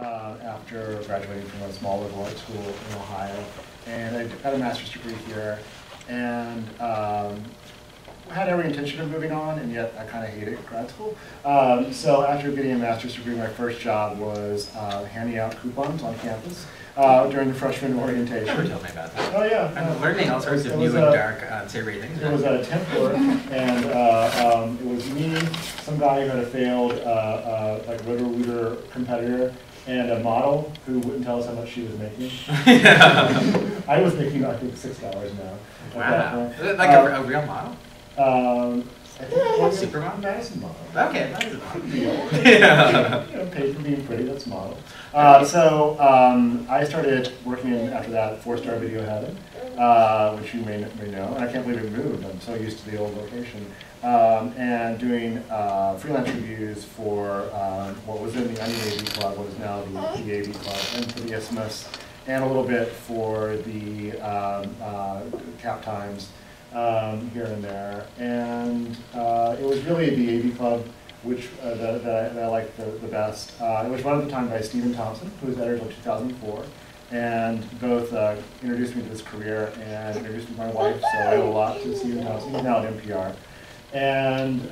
after graduating from a small liberal arts school in Ohio. And I got a master's degree here, and had every intention of moving on, and yet I kind of hated grad school. So after getting a master's degree, my first job was handing out coupons on campus during the freshman orientation. Never told me about that. Oh yeah. I'm learning all sorts of new and dark unsavory things. It was a temp work, and it was me, some guy who had a failed like rotor-rooter competitor, and a model who wouldn't tell us how much she was making. I was making, I think, $6 an hour. Wow. Like a real model? I think it was Supermodel? Madison model. Okay, Madison model. Yeah. You know, paid for being pretty, that's a model. So I started working after that at 4-Star Video Heaven, which you may know, and I can't believe it moved. I'm so used to the old location. And doing freelance reviews for what was in the Onion AV Club, what is now the AV Club, and for the Isthmus, and a little bit for the Cap Times here and there. And it was really the AV Club which that I liked the best. It was run at the time by Stephen Thompson, who was editor until 2004. And both introduced me to this career and introduced me to my wife, so I owe a lot to Stephen Thompson. He's now at NPR. And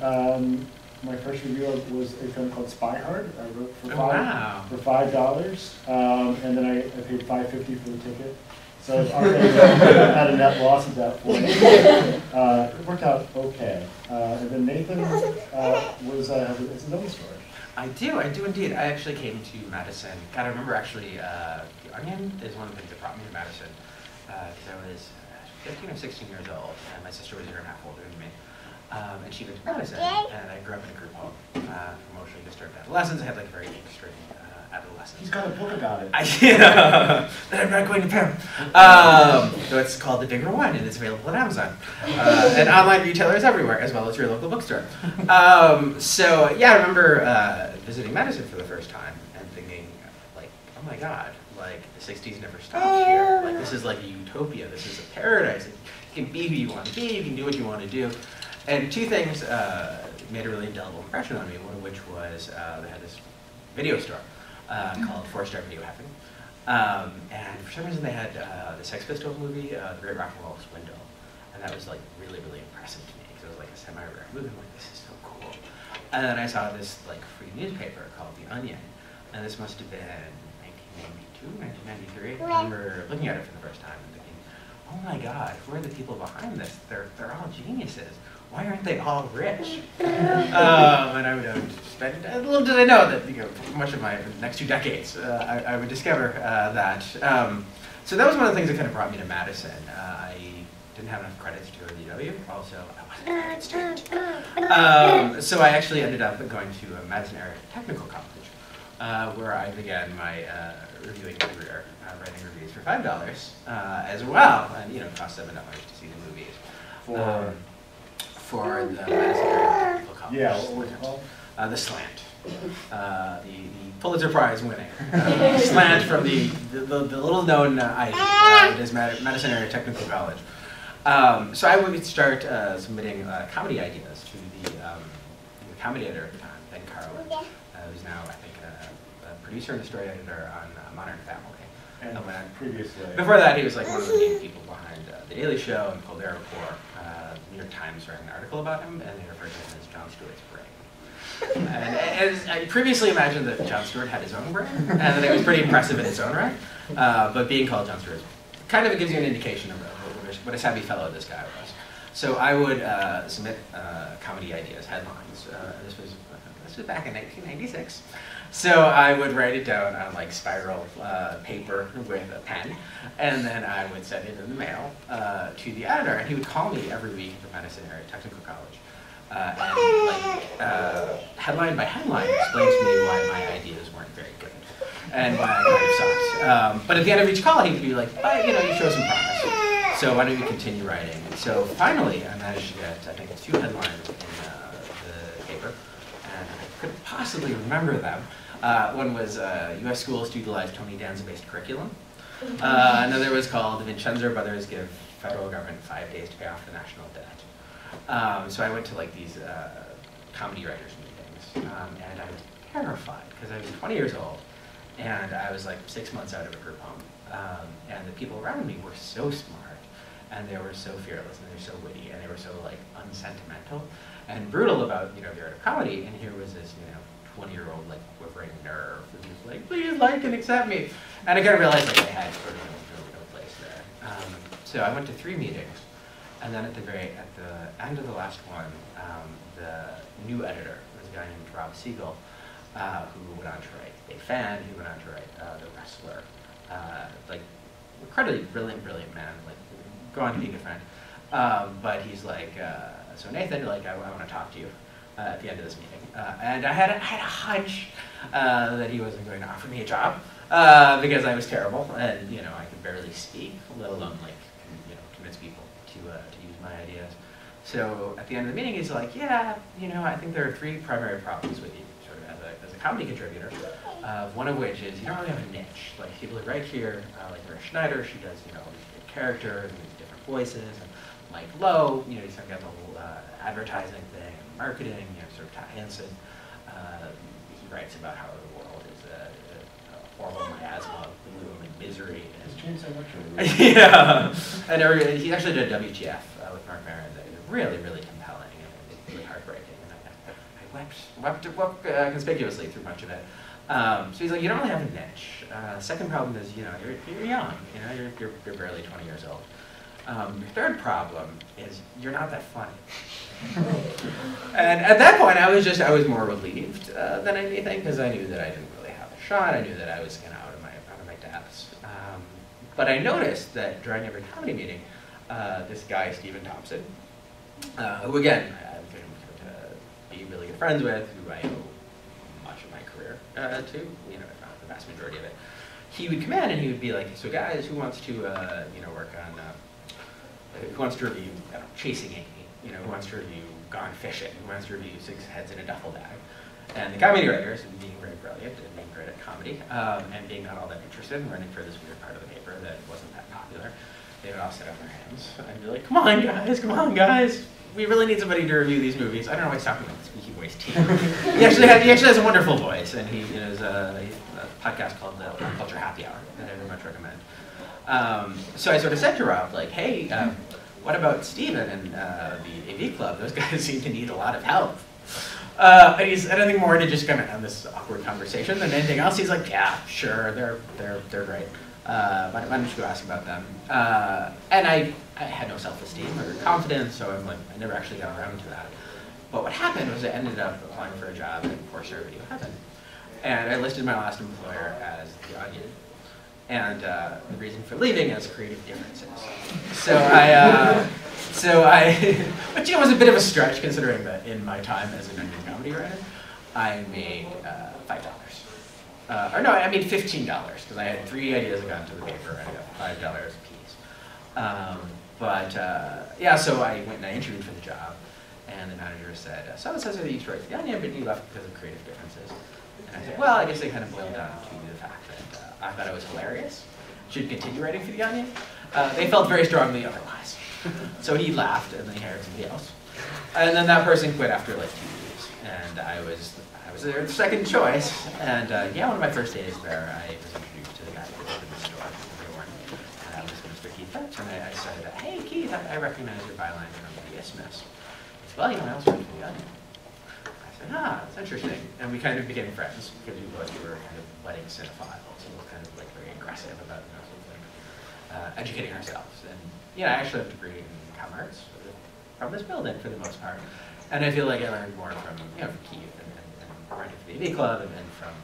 my first review was a film called Spy Hard. I wrote for $5, and then I paid $5.50 for the ticket. So our family had a net loss at that point. It worked out okay. And then Nathan has his own story. I do indeed. I actually came to Madison. God, I remember actually, The Onion is one of the things that brought me to Madison. Because I was 15 or 16 years old, and my sister was a year and a half older than me. And she went to Madison, and I grew up in a group home from emotionally disturbed adolescents. I had like very extreme adolescence. He's got a book about it. That I'm not going to pen. So it's called The Bigger One, and it's available on Amazon. And online retailers everywhere, as well as your local bookstore. So yeah, I remember visiting Madison for the first time and thinking, like, oh my God, like the 60s never stopped here. Like this is like a utopia. This is a paradise. You can be who you want to be. You can do what you want to do. And two things made a really indelible impression on me, one of which was they had this video store called 4-Star Video Heaven. And for some reason they had the Sex Pistols movie, The Great Rock and Roll Swindle. And that was like really, really impressive to me because it was like a semi-rare movie. I'm like, this is so cool. And then I saw this like free newspaper called The Onion. And this must have been 1992, 1993. I remember looking at it for the first time and thinking, oh my God, who are the people behind this? They're all geniuses. Why aren't they all rich? And I would spend, little did I know that for much of my next 2 decades, I would discover that. So that was one of the things that kind of brought me to Madison. I didn't have enough credits to go to the UW. Also, I wasn't a grad student. So I actually ended up going to Madison Area Technical College, where I began my reviewing career, writing reviews for $5 as well, and it cost $7 to see the movies. For the Madison Area Technical College. Yeah, what was it called? The Slant. The Pulitzer Prize winning slant from the little known item. It is Madison Area Technical College. So I would start submitting comedy ideas to the comedy editor at the time, Ben Carlin, who's now, I think, a producer and a story editor on Modern Family. And previously. Before that, he was like one of the main people behind The Daily Show and Colbert Report. New York Times ran an article about him, and they referred to him as Jon Stewart's brain. And as I previously imagined that Jon Stewart had his own brain, and that it was pretty impressive in its own right. But being called Jon Stewart kind of gives you an indication of what a savvy fellow this guy was. So I would submit comedy ideas, headlines. This was back in 1996. So I would write it down on like spiral paper with a pen, and then I would send it in the mail to the editor, and he would call me every week at the Madison Area Technical College, and like headline by headline explain to me why my ideas weren't very good and why I kind of sucked. But at the end of each call, he'd be like, you show some promise. So why don't you continue writing? And so finally, I managed to get, I think, 2 headlines in the paper, and I couldn't possibly remember them. One was U.S. schools to utilize Tony Danza-based curriculum. Another was called The Vincenzo Brothers Give Federal Government 5 Days to Pay Off the National Debt. So I went to like these comedy writers meetings, and I was terrified because I was 20 years old, And I was like 6 months out of a group home. And the people around me were so smart, and they were so fearless, and they were so witty, and they were so like unsentimental and brutal about, the art of comedy. And here was this, 20-year-old like quivering nerve who was like, please like and accept me. And I kind of realized like I had sort of no place there. So I went to 3 meetings, and then at the end of the last one, the new editor was a guy named Rob Siegel, who went on to write Big Fan, who went on to write The Wrestler. Like, incredibly brilliant man, like, go on to be a good friend. But he's like, so Nathan, like, I want to talk to you at the end of this meeting. And I had a hunch that he wasn't going to offer me a job because I was terrible, and, I could barely speak, let alone, like, convince people to use my ideas. So at the end of the meeting, he's like, yeah, I think there are 3 primary problems with you, sort of as a comedy contributor. One of which is you don't really have a niche. Like people right here, like Maria Schneider, she does, these good characters and these different voices, and Mike Lowe, you sort of got the whole advertising thing, and marketing, sort of Ty Hansen. He writes about how the world is a horrible miasma of gloom and misery. It's changed so much over yeah, and he actually did a WTF with Mark Maron that is really, really compelling and really heartbreaking. And I wept conspicuously through much of it. So he's like, you don't really have a niche. Second problem is, you're young. You're barely 20 years old. Your third problem is you're not that funny. And at that point, I was more relieved than anything because I knew that I didn't really have a shot. I knew that I was kind of out of my depths. But I noticed that during every comedy meeting, this guy Stephen Thompson, who again I've been to be really good friends with, who I owe much of my career to, if not the vast majority of it, he would come in and he would be like, so guys, who wants to work on who wants to review Chasing Amy, who wants to review Gone Fishing, who wants to review Six Heads in a Duffel Bag. And the comedy writers, being very brilliant and being great at comedy, and being not all that interested in running for this weird part of the paper that wasn't that popular, they would all sit up their hands and be like, come on guys, we really need somebody to review these movies. I don't know why he's talking about the squeaky voice team. he actually has a wonderful voice, and he has a podcast called the Pop Culture Happy Hour that I very much recommend. So I sort of said to Rob, like, hey, what about Steven and the AV Club? Those guys seem to need a lot of help. And he's anything more to just kind of have this awkward conversation than anything else. He's like, yeah, sure, they're great. Why don't you go ask about them? And I had no self-esteem or confidence, so I'm like, I never actually got around to that. But what happened was I ended up applying for a job at Foursquare Video Heaven. And I listed my last employer as The Onion. And the reason for leaving is creative differences. Which was a bit of a stretch considering that in my time as an Onion comedy writer, I made $5. Or no, I made $15 because I had 3 ideas that got into the paper and I got $5 a piece. Yeah, so I went and I interviewed for the job, and the manager said, so it says that you used to write for The Onion, but you left because of creative differences. And I said, well, I guess they kind of boiled down to the fact that I thought I was hilarious, should continue writing for The Onion. They felt very strongly otherwise. So he laughed and they hired somebody else. And then that person quit after like 2 weeks. And I was their second choice. And yeah, one of my first days there, I was introduced to the guy who opened the store. It was Mr. Keith Phipps. And I said, hey Keith, I recognize your byline from the Isthmus. He said, well, I also write for The Onion. I said, that's interesting. And we kind of became friends because we both were kind of wedding cinephiles. So we were kind of like very aggressive about educating ourselves. And yeah, I actually have a degree in com arts from this building for the most part. And I feel like I learned more from from Keith and running for the AV Club and from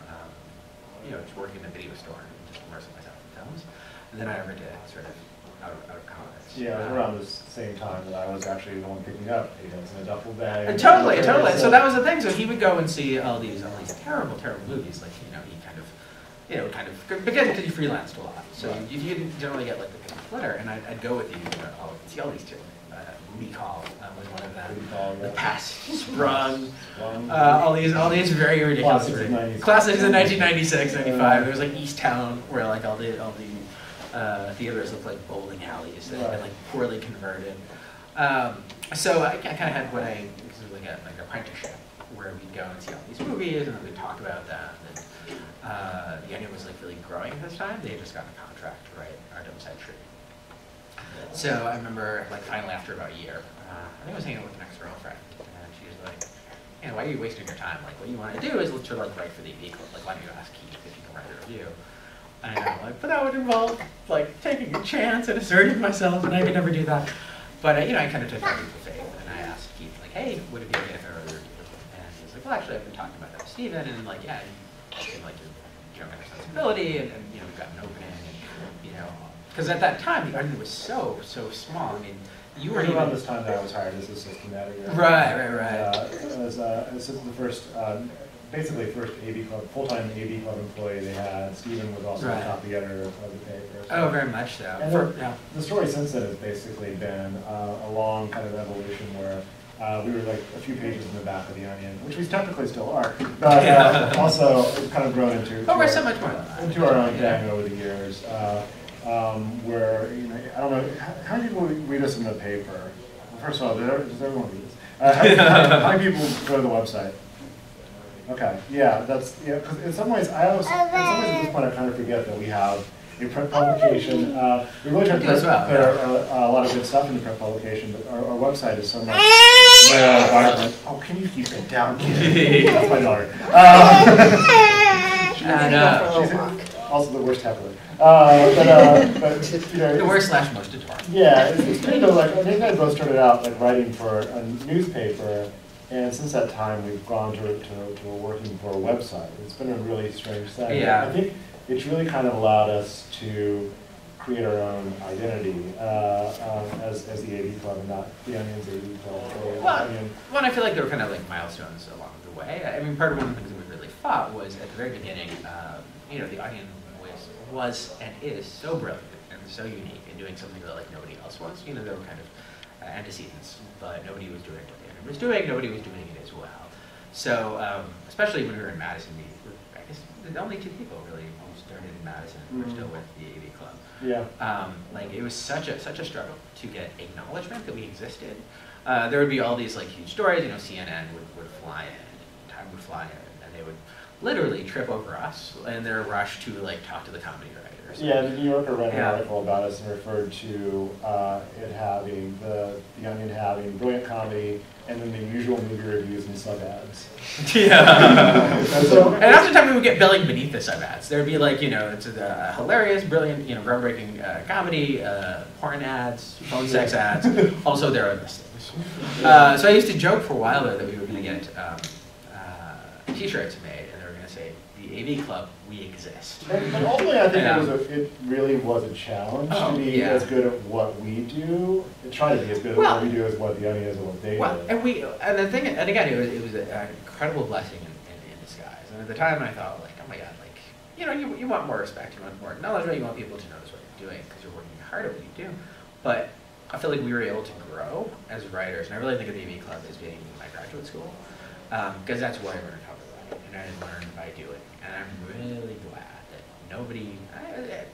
just working in the video store and just immersing myself in films. And then I ever did sort of out of comics. Yeah, it was around the same time that I was actually the one picking up Aliens in a Duffel Bag. Totally. So that was the thing. So he would go and see all these terrible movies. Like he kind of because he freelanced a lot. So you didn't generally get like the pink flitter. And I'd go with you. See all these two. Recall was one of them. The Past, Sprung, all these very ridiculous classics in 1996, 95. There was like East Town, where like all the theaters looked like bowling alleys that had been like poorly converted. So I kind of had what I consider like an apprenticeship, where we'd go and see all these movies and then we'd talk about them. And The Onion was growing at this time. They had just gotten a contract to write our Dumb Century. So I remember, like, finally after about a year, I think I was hanging out with an ex-girlfriend, and she was like, "Man, why are you wasting your time? Like, what you want to do is to like write for the AV Club. Like, why don't you ask Keith if you can write a review?" And I'm like, "But that would involve like taking a chance and asserting myself, and I could never do that." But you know, I kind of took that leap of faith, and I asked Keith, like, "Hey, would it be okay if I wrote a review?" And he was like, "Well, actually, I've been talking about that with Steven, and like, yeah, you seem like you know, kind of sensibility, and you know, we've got an opening, and you know." Because at that time, the Onion was so small. I mean, you were around this time that I was hired as assistant editor. Right. As the first, basically first AV Club, full-time AV Club employee they had. Stephen was also the copy editor of the paper. So. Oh, very much so. And the story since then has basically been a long kind of evolution where we were like a few pages in the back of the Onion, which we technically still are, but also it's kind of grown into we're so much more into our own thing over the years. Where, you know, I don't know, how many people read us in the paper? Well, first of all, does everyone read us? How many people go to the website? Okay, yeah, because in some ways, at this point, I kind of forget that we have a print publication. We really try to put a lot of good stuff in the print publication, but our website is so much vibrant. Oh, can you keep it down, kid? That's my daughter. She's also the worst heckler. But you know, the worst / most adorable. Yeah, it's pretty cool. Like, Nick and I both started out like writing for a newspaper, and since that time we've gone to working for a website. It's been a really strange thing. Yeah. I think it's really kind of allowed us to create our own identity as the AV Club and not the Onion's AV Club. Well, I feel like there were kind of like milestones along the way. I mean, part of one of the things that we really fought was at the very beginning, you know, the Onion was and is so brilliant and so unique and doing something that like nobody else was. You know, there were kind of antecedents, but nobody was doing what the Onion was doing. Nobody was doing it as well. So, especially when we were in Madison, we were, I guess, the only two people really who started in Madison who were still with the AV Club. Yeah. Like it was such a struggle to get acknowledgement that we existed. There would be all these like huge stories. You know, CNN would fly in, Time would fly in, and they would literally trip over us in their rush to like talk to the comedy writers. Yeah, the New Yorker read an article about us and referred to it having the Onion having brilliant comedy and then the usual movie reviews and sub ads. Yeah. And oftentimes we would get billing beneath the sub ads. There'd be like, you know, it's a hilarious, brilliant, you know, groundbreaking comedy, porn ads, phone sex ads. Also, there are things. So I used to joke for a while there that we were going to get T-shirts made. The AV Club, we exist. But ultimately, I think it really was a challenge to be as good at what we do. Try to be as good at what we do as what the Onion is and what they do. And the thing, and again, it was an incredible blessing in disguise. And at the time, I thought, like, oh my God, like, you know, you want more respect, you want more acknowledgement, you want people to notice what you're doing because you're working hard at what you do. But I feel like we were able to grow as writers, and I really think of the AV Club as being my graduate school because that's where I learned how to write, and I learned by doing. And I'm really glad that nobody,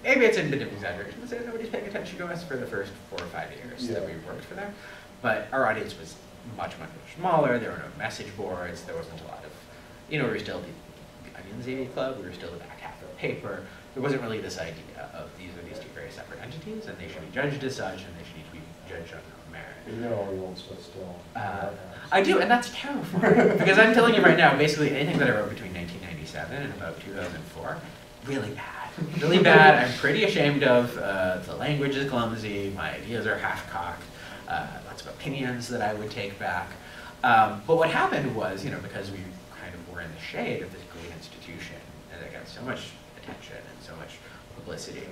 maybe it's a bit of exaggeration to say nobody's paying attention to us for the first 4 or 5 years that we worked for them. But our audience was much smaller. There were no message boards. There wasn't a lot of, you know, we were still the Onion's AV Club. We were still the back half of the paper. There wasn't really this idea of these are these two very separate entities, and they should be judged as such, and they should each be judged on merit. You know all the old stuff still. I do, and that's terrifying. Because I'm telling you right now, basically anything that I wrote between 1997 and about 2004, really bad. Really bad. I'm pretty ashamed of. The language is clumsy. My ideas are half-cocked. Lots of opinions that I would take back. But what happened was, you know, because we kind of were in the shade of this great institution, and it got so much attention and so much publicity,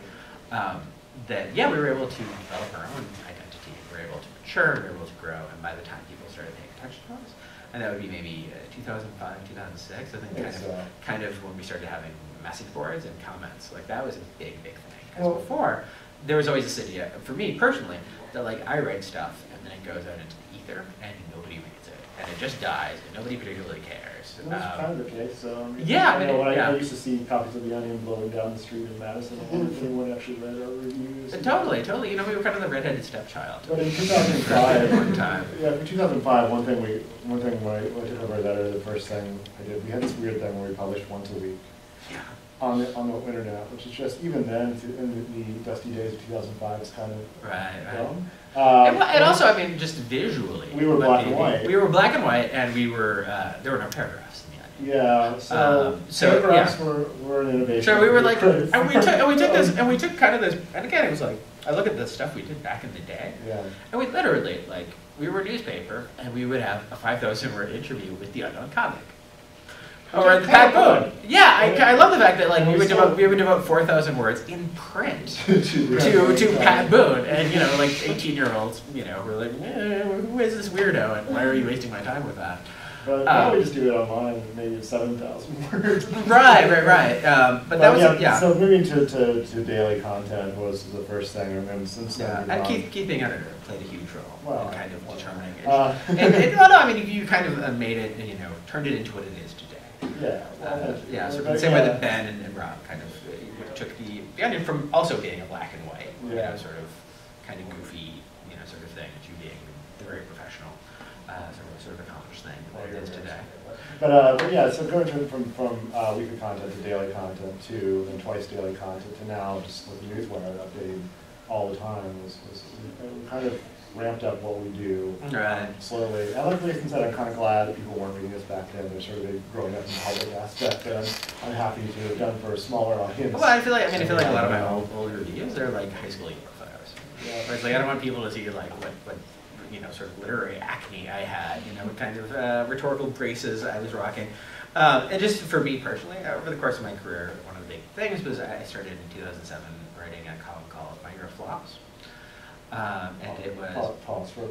that, yeah, we were able to develop our own identity. We were able to mature, we were able to grow, and by the time people started paying attention to us, and that would be maybe 2005, 2006, I think kind of when we started having message boards and comments. Like, that was a big thing. Because before, there was always this idea, for me personally, that like I write stuff and then it goes out into the ether and nobody reads it. And it just dies and nobody particularly cares. That's kind of the case. I used to see copies of the Onion blowing down the street in Madison. I wonder if anyone actually read our reviews. Totally. You know, we were kind of the redheaded stepchild. But in 2005, one time. Yeah, for 2005, one thing when I took over that, or the first thing I did, we had this weird thing where we published once a week. Yeah. on the internet, which is just, even then, in the dusty days of 2005, it's kind of dumb. And also, I mean, just visually. We were black and white. We were black and white, and we were, there were no paragraphs in the Onion. Yeah, so paragraphs were an innovation. So we were like, and we took kind of this, and again, it was like, I look at the stuff we did back in the day, and we literally, like, we were a newspaper, and we would have a 5,000-word interview with the unknown comic. Or Pat Boone. Yeah, I love the fact that like we would devote 4,000 words in print to Pat Boone, and you know, like 18-year-olds, you know, were like, who is this weirdo, and why are you wasting my time with that? But now we just do it online, maybe 7,000 words. Right. But that was So moving to daily content was the first thing, and since then, and Keith being editor played a huge role in kind of determining it. I mean, you kind of made it, you know, turned it into what it is today. Sort of the same way that Ben and Rob kind of took the Onion from also being a black and white, you know, sort of kind of goofy, you know, sort of thing, to being the very professional, sort of accomplished thing that it is today. But yeah, so going from weekly content to daily content to then twice daily content to now just with the newswire updating all the time was kind of ramped up what we do slowly. And luckily, since I'm kind of glad that people weren't reading this back then. There's sort of a growing up in public aspect that I'm happy to have done for a smaller audience. Well, I feel like a lot of my old reviews are like high school year photos. Where it's like I don't want people to see like what you know, sort of literary acne I had, you know, what kind of rhetorical braces I was rocking. And just for me personally, over the course of my career, one of the big things was I started in 2007 writing a column called My Year of Flops. And it was pause for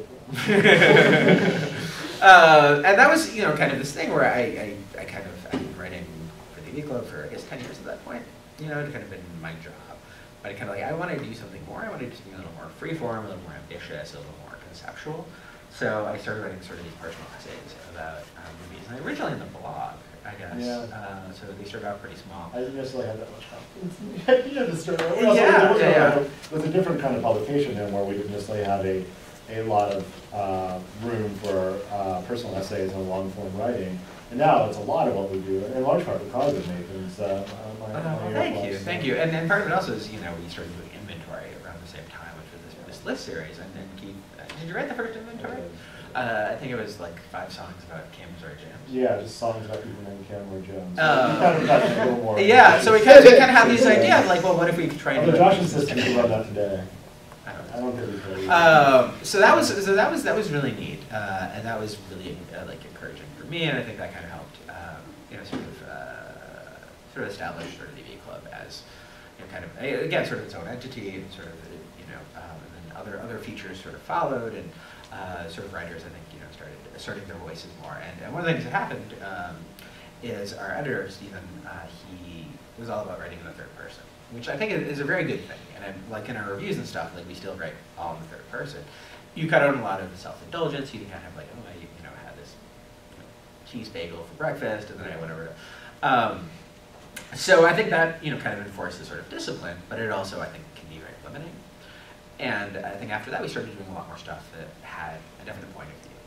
and that was, you know, kind of this thing where I kind of I've been writing for the AV Club for I guess 10 years at that point. You know, it kind of been my job, but I kind of like I wanted to do something more. I wanted to do something a little more freeform, a little more ambitious, a little more conceptual. So I started writing sort of these personal essays about movies, and originally in the blog, I guess. So they started out pretty small. I didn't necessarily have that much confidence. You had to start out. It was a different kind of publication then, where we didn't necessarily have a lot of room for personal essays and long form writing. And now it's a lot of what we do, in large part because of Nathan's. Thank you. And then part of it also is, you know, we started doing inventory around the same time, which was this list series. And then Keith, did you write the first inventory? I think it was like 5 songs about Cam's or Jams. Yeah, just songs about people named Cam or Jams. So we kind of have these ideas like, well, what if we try and do Josh's system to run that today. I don't think we could. So that was really neat, and that was really like encouraging for me, and I think that kind of helped, you know, sort of establish sort of the AV Club as, you know, kind of again sort of its own entity, and sort of you know, and then other features sort of followed, and sort of writers I think, you know, started asserting their voices more. And one of the things that happened is our editor Stephen, he was all about writing in the third person, which I think is a very good thing. And like in our reviews and stuff, like we still write all in the third person. You cut out a lot of the self-indulgence. You can kind of like, oh, I, you know, had this, you know, cheese bagel for breakfast, and then I whatever. So I think that, you know, kind of enforces sort of discipline, but it also I think can be very limiting. And I think after that we started doing a lot more stuff that had a definite point of view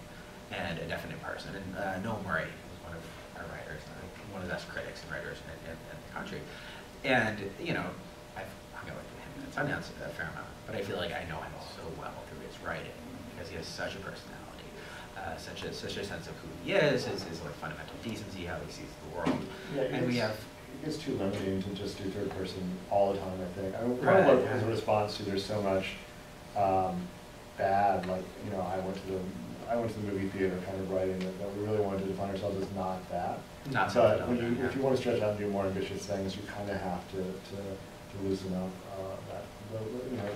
and a definite person. And Noel Murray was one of our writers, one of the best critics and writers in the country. And, you know, I've hung out with him at Sundance a fair amount, but I feel like I know him so well through his writing because he has such a personality, such a sense of who he is, his like fundamental decency, how he sees the world. Yeah, and we have. It gets too limiting to just do third person all the time, I think. I mean, part of what is a response to there's so much bad, like, you know, I went to the movie theater kind of writing that we really wanted to define ourselves as not that. But if you want to stretch out and do more ambitious things, you kind of have to loosen up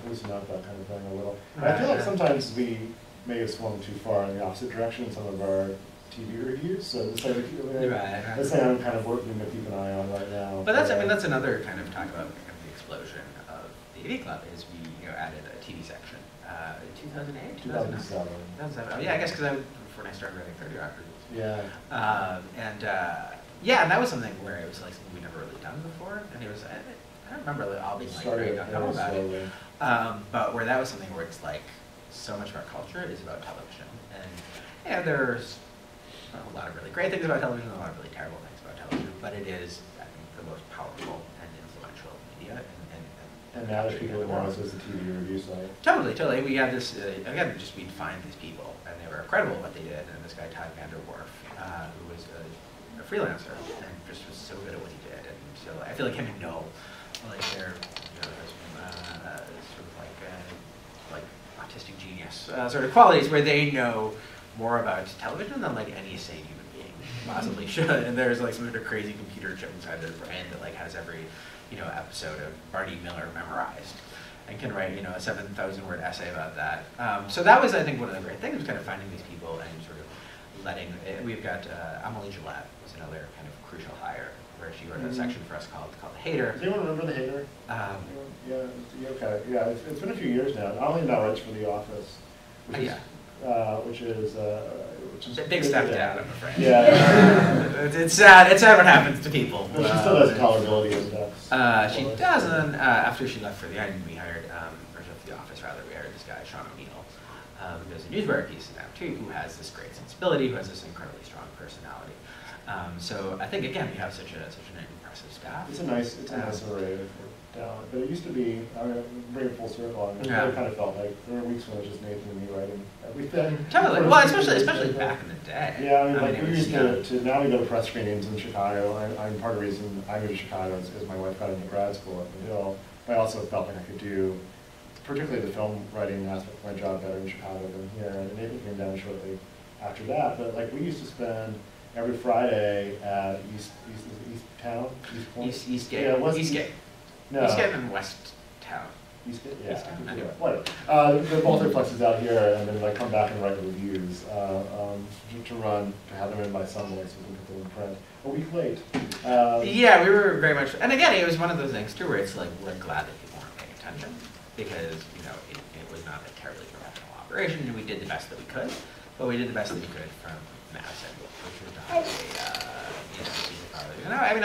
loosen up that kind of thing a little. And I feel like sometimes we may have swung too far in the opposite direction in some of our TV reviews. So it's like, that's something I'm kind of working to keep an eye on right now. But that's, I mean, that's another kind of talk about kind of the explosion of the AV Club is we, you know, added a TV section. 2008? 2007. Oh, yeah, I guess because when I started writing 30 Rock reviews. Yeah. And that was something where it was like something we'd never really done before. And it was, I don't remember it all being like very uncomfortable about it. But where that was something where it's like so much of our culture is about television. And yeah, there's a lot of really great things about television, and a lot of really terrible things about television, but it is, I think, the most powerful media. And now there's people that want us as a TV review site. Totally, totally. We had this, again, just we'd find these people, and they were incredible at what they did. And this guy, Todd Vanderwerf, who was a freelancer, and just was so good at what he did. And so I feel like him and Noel, like they're sort of like autistic genius sort of qualities where they know more about television than like any sane human being possibly should. And there's like some sort of crazy computer chip inside their brain that like has every episode of Barney Miller memorized and can write, a 7,000-word essay about that. So that was, I think, one of the great things, was kind of finding these people and sort of letting, we've got Amelie Gillette was another kind of crucial hire, where she wrote a section for us called The Hater. Does anyone remember The Hater? Okay. Yeah, it's been a few years now. Amelie now writes for The Office, which is a big step down, I'm afraid. Yeah. It's sad. It's sad what happens to people. But she still has tolerability index. She doesn't. After she left for The Onion, we hired, or for The Office rather, we hired this guy, Sean O'Neill, who does a Newswire piece now too, who has this great sensibility, who has this incredibly strong personality. So I think again we have such an impressive staff. It's a nice array of talent. But it used to be, bring it full circle. It really kind of felt like there were weeks when it was just Nathan and me writing everything. Totally. Well, especially back in the day. Yeah, we used to now we go to press screenings in Chicago. I'm part of the reason I moved to Chicago is my wife got into grad school at McGill. But I also felt like I could do, particularly the film writing aspect of my job, better in Chicago than here. And Nathan came down shortly after that. But like we used to spend every Friday at Easttown, East Point? Eastgate. Yeah, Eastgate. No. Eastgate and West Town. Eastgate? Yeah. Easttown, anyway. Whatever. The multiplexes out here, and then like come back and write reviews to have them in by Sunday so we can put them in print. A week late. Yeah, we were very much, and again, it was one of those things too where it's like, we're glad that people weren't paying attention because, it was not a terribly professional operation, and we did the best that we could, but we did the best that we could from Madison, which was not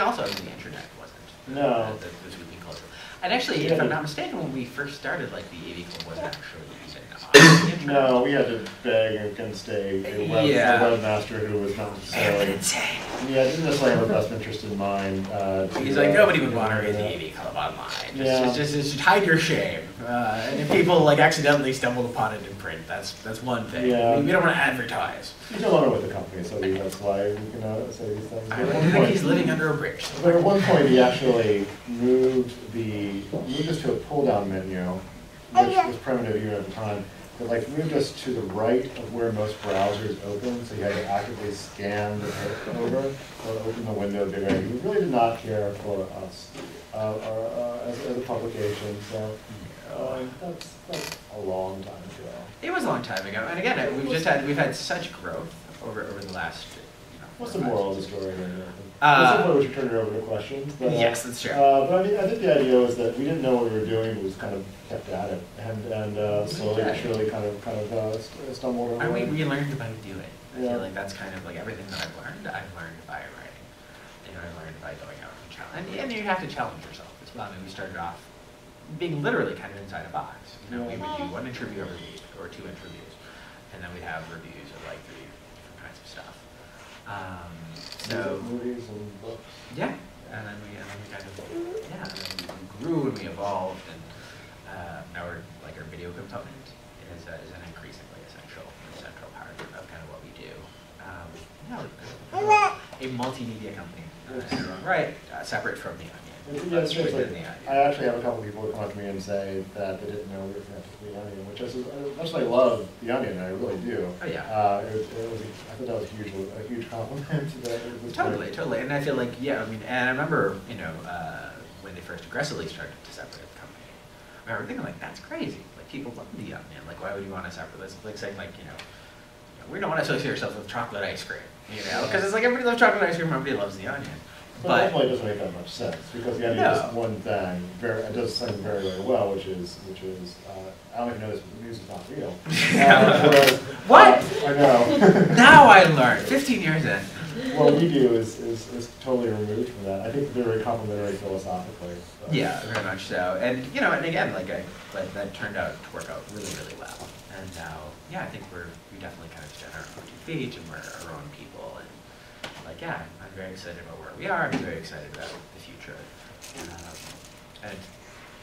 also the internet wasn't. No. The sweeping culture. And actually, if I'm not mistaken, when we first started, like, the AV Club wasn't actually using the internet. No, we had to beg against a webmaster who was not necessarily... didn't necessarily have the best interest in mind. He's like, nobody would want to read the AV Club online. Just hide your shame. And if people, like, accidentally stumbled upon it in print, that's one thing. Yeah. We don't want to advertise. He's no longer with the company, so that's why we can say these things. I think he's living under a bridge. But at one point, he actually moved us to a pull-down menu, which was primitive even at the time. But like moved us to the right of where most browsers open, so you had to actively scan the page over or open the window bigger. He really did not care for us as a publication. So that's a long time ago. It was a long time ago, and again, we've had such growth over the last. What's the moral of the story here? At some point we should turn it over to questions. But, yes, that's true. But I think the idea was that we didn't know what we were doing, but we just kind of kept at it, and slowly but surely kind of stumbled And over. we learned about doing it. I Yeah. feel like that's kind of like everything that I've learned by writing. I learned by going out and challenge. And you have to challenge yourself as well. I mean, we started off being literally kind of inside a box. We would do one interview every week or two interviews, and then we'd have reviews of like 3 different kinds of stuff. So movies and books. Yeah, and then we kind of and then we grew and we evolved, and now our video component is an increasingly central part of kind of what we do. A multimedia company in their own right, separate from the Onion. Yeah, it's like, I actually have a couple people who come up to me and say that they didn't know we were connected to the Onion, which much as I love the Onion, and I really do. Oh yeah. I thought that was a huge compliment. Totally, and I feel like and I remember when they first aggressively started to separate the company, I remember thinking like that's crazy. Like people love the Onion. Like why would you want to separate this? Like saying we don't want to associate ourselves with chocolate ice cream, because it's like everybody loves chocolate ice cream, everybody loves the Onion. But hopefully it doesn't make that much sense because the Onion is one thing. It does something very, very well, which is I don't even know this, but the news is not real. What? I know. Now I learned. 15 years in. What we do is totally removed from that. I think they're very complimentary philosophically. So. Yeah, very much so. And and again, but that turned out to work out really, really well. And now, I think we definitely kind of stand on our own 2 feet, and we're our own people. And I'm very excited about where we are. I'm very excited about the future. and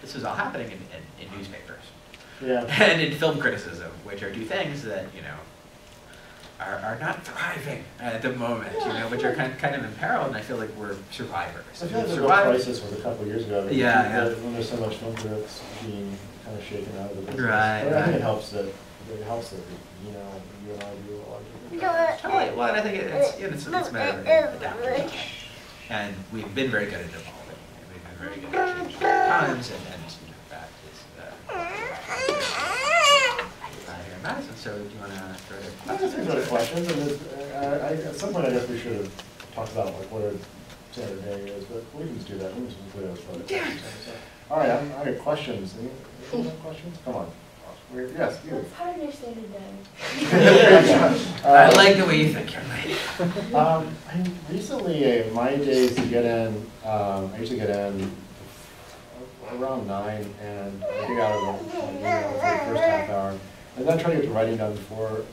this was all happening in newspapers. Yeah. And in film criticism, which are two things that, you know, are not thriving at the moment, you know, which are kind of imperiled, and I feel like we're survivors. I feel like the real crisis was a couple of years ago. When there's so much film critics being kind of shaken out of the business. Right. But I think it helps that you know, you and I do a lot of different things. Totally. Well, and I think it's a matter of adapting. And we've been very good at evolving. We've been very good at changing times, and you know, that is here in Madison. So do you want to throw it? I just think those questions, and at some point I guess we should have talked about like what a standard day is, but we can just do that. We can just include those. Yeah. All right, I have questions. Any questions? Come on. Yes, you. What's part of your standard day? I like the way you think, Caroline. Recently, my days to get in, I usually get in around 9, and I dig out of the first half hour. And then I try to get the writing done before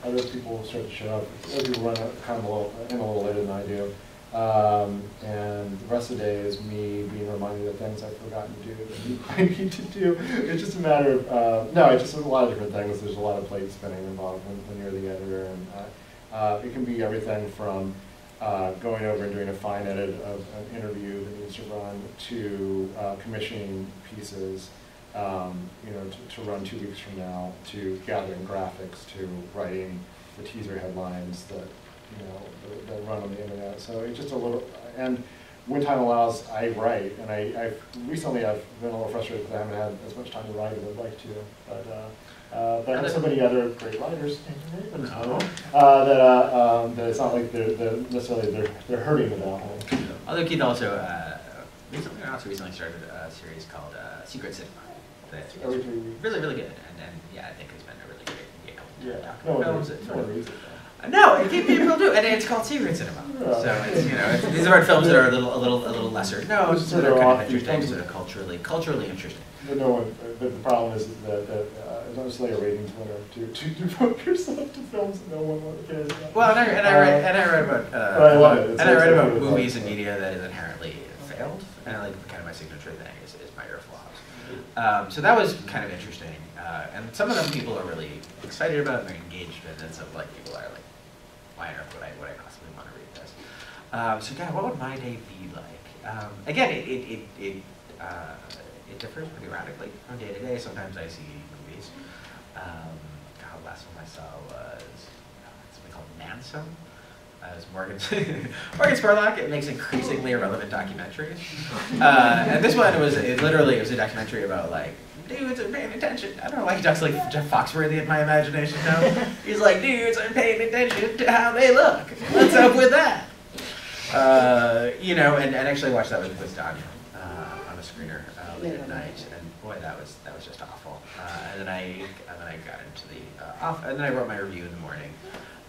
other people start to show up. Other people run kind of a little later than I do. And the rest of the day is me being reminded of things I've forgotten to do that I need to do. It's just a matter of, no, it's just a lot of different things. There's a lot of plate spinning involved when you're the editor. And it can be everything from going over and doing a fine edit of an interview that needs to run to commissioning pieces, you know, to run 2 weeks from now, to gathering graphics, to writing the teaser headlines that, you know, that run on the internet. So it's just a little, and when time allows, I write. And recently I've been a little frustrated because I haven't had as much time to write as I'd like to. But I have so many other great writers that it's not like they're hurting without me. Although Keith also recently started a series called Secret Cinema. That's really, really good. And yeah, I think it's been a really great No, people do, and it's called Secret Cinema. Yeah. So it's, you know, these are films that are a little lesser known, that are kind of interesting, that are culturally interesting. But the problem is that it's not necessarily a ratings winner to devote yourself to films that no one cares about. Well, and I read about movies and media that is inherently failed, and like kind of my signature thing is minor flops. So that was kind of interesting, and some of them people are really excited about and they're engaged in, and some like people are like, why on earth would I possibly want to read this? So God, what would my day be like? Again, it differs pretty radically from day to day. Sometimes I see movies. God, last one I saw was something called Manson. It's Morgan Spurlock. It makes increasingly irrelevant documentaries. And this one was literally a documentary about like dudes are paying attention. I don't know why he talks like Jeff Foxworthy in my imagination now. He's like, dudes are paying attention to how they look. What's up with that? You know, and actually I watched that with Danya on a screener late at night, and boy, that was just awful. And then I got into the and then I wrote my review in the morning.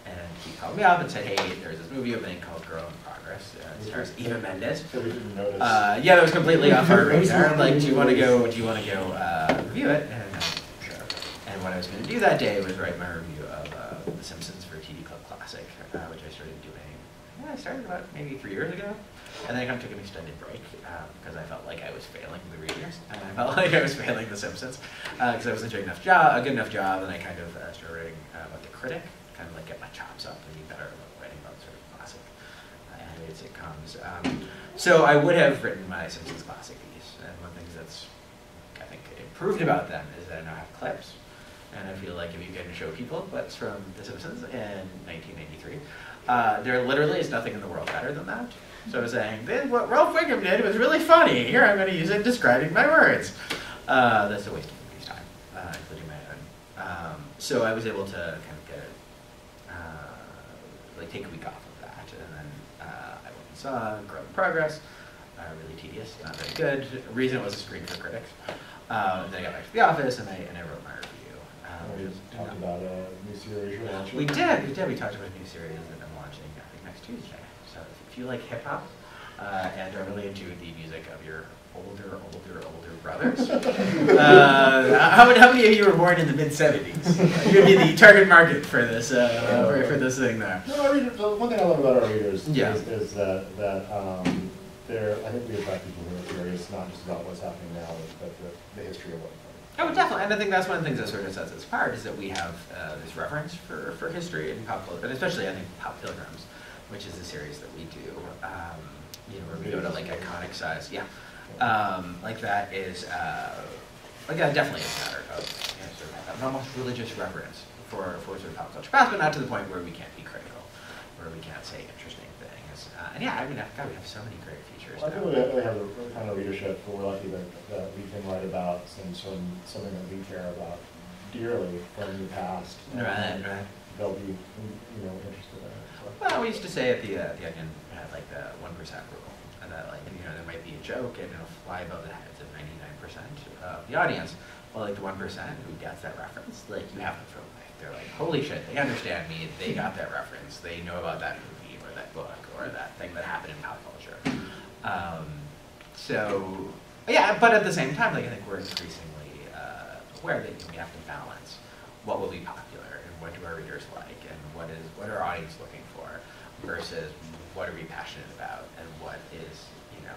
And he called me up and said, hey, there's this movie opening called Girl in Progress. It stars Eva Mendes. So we didn't notice. Yeah, that was completely off our radar. Like, do you want to go review it? And sure. And what I was going to do that day was write my review of The Simpsons for TV Club Classic, which I started doing. Yeah, I started about maybe 3 years ago. And then I kind of took an extended break because I felt like I was failing the readers, and I felt like I was failing The Simpsons because I wasn't doing a good enough job. And I kind of started writing about The Critic. Kind of like get my chops up and be better about writing about sort of classic animated sitcoms. So I would have written my Simpsons classic piece, and one of the things that's I think improved about them is that I now have clips, and I feel like if you can show people clips from The Simpsons in 1983, there literally is nothing in the world better than that. So I was saying, what Ralph Wiggum did was really funny. Here I'm going to use it describing my words. That's a waste of movie's time, including my own. So I was able to kind of get take a week off of that, and then I went and saw Girl in Progress, really tedious, not very good. The reason it was a screen for critics. And then I got back to the office and I wrote my review. We talked about a new series you're launching. We did. We talked about a new series that I'm launching, I think, next Tuesday. So if you like hip hop and are really into the music of your older brothers. How many of you were born in the mid-70s? You'd be the target market for this for this thing there. No, one thing I love about our readers yeah. is that I think we attract people who are curious, not just about what's happening now, but the history of what. Oh, definitely, and I think that's one of the things that sort of sets us apart is that we have this reverence for history and pop culture, and especially I think Pop Pilgrims, which is a series that we do, you know, where we go to like iconic size, yeah, like that is, like that definitely is a matter of you know, sort of an almost religious reverence for sort of pop culture past, but not to the point where we can't be critical, where we can't say interesting things, and yeah, I mean, God, we have so many great features. Well, I think we have the kind of leadership, but we're lucky that we can write about something that we care about dearly from the past. Right. They'll be, you know, interested in it. So. Well, we used to say at the Onion had like the 1% rule, and that like you know there might be a joke and it'll fly above the heads of 99% of the audience. Well, like the 1% who gets that reference, like you have to throw away. They're like, holy shit, they understand me. They got that reference. They know about that movie or that book or that thing that happened in pop culture. So yeah, but at the same time, like I think we're increasingly aware that we have to balance what will be popular and what do our readers like and what are our audience looking for versus what are we passionate about and what is you know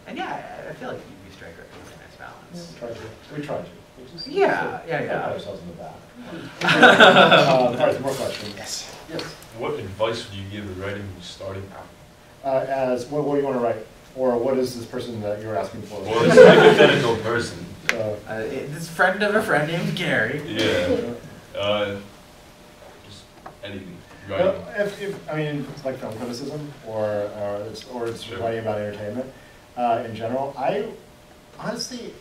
and yeah, I feel like we strike a really nice balance. We try to. Yeah. Pat ourselves in the back. All right, some more questions. Yes. Yes. What advice would you give a writer who's starting out? As what do you want to write, or what is this person that you're asking for? Well, it's a hypothetical person. This friend of a friend named Gary. Yeah. Just anything. Writing. If I mean, it's like film criticism, or it's Sure. writing about entertainment in general. I honestly,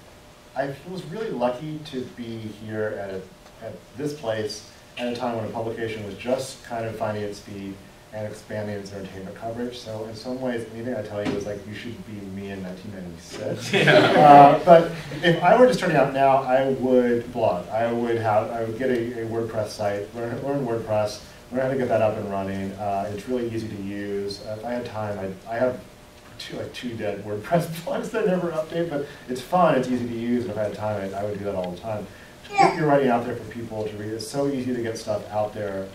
I was really lucky to be here at this place at a time when a publication was just kind of finding its feet and expanding its entertainment coverage. So in some ways, anything I tell you is like, you should be me in 1996. Yeah. But if I were just starting out now, I would blog. I would get a WordPress site, learn WordPress, learn how to get that up and running. It's really easy to use. If I had time, I have two dead WordPress blogs that I never update, but it's fun, it's easy to use, and if I had time, I would do that all the time. Get your writing out there for people to read. It's so easy to get stuff out there.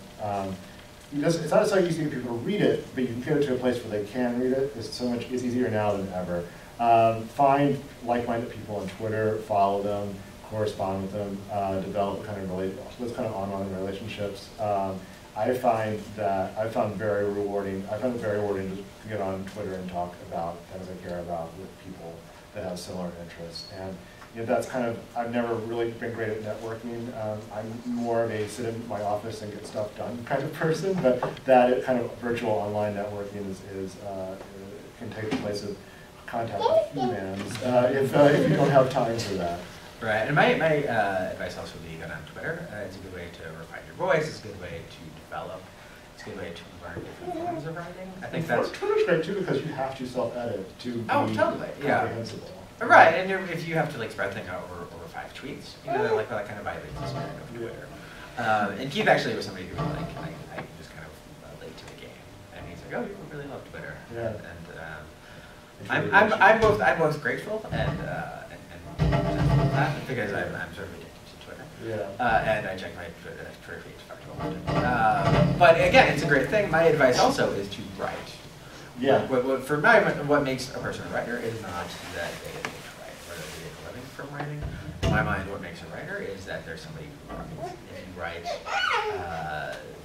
It's not so easy to get people to read it, but you can get it to a place where they can read it. It's easier now than ever. Find like-minded people on Twitter, follow them, correspond with them, develop those kind of online relationships. I found it very rewarding to get on Twitter and talk about things I care about with people that have similar interests. And you know, that's kind of, I've never really been great at networking. I'm more of a sit in my office and get stuff done kind of person, but that kind of virtual online networking can take the place of contact with humans if you don't have time for that. Right, and my advice also would be go on Twitter. It's a good way to refine your voice. It's a good way to develop. It's a good way to learn different forms of writing. I think that's Twitter's great too because you have to self-edit to be comprehensible. Right, and if you have to like spread things out over 5 tweets, you know, like that kind of violates the spirit of Twitter. And Keith actually was somebody who was like, I just kind of late to the game, and he's like, oh, you really love Twitter. Yeah. And I'm both grateful and that because I'm sort of addicted to Twitter. Yeah. And I check my Twitter feed far too often. But again, it's a great thing. My advice also is to write. Yeah. What makes a person a writer is not that they get to write or that they get a living from writing. In my mind, what makes a writer is that there's somebody who writes. If you write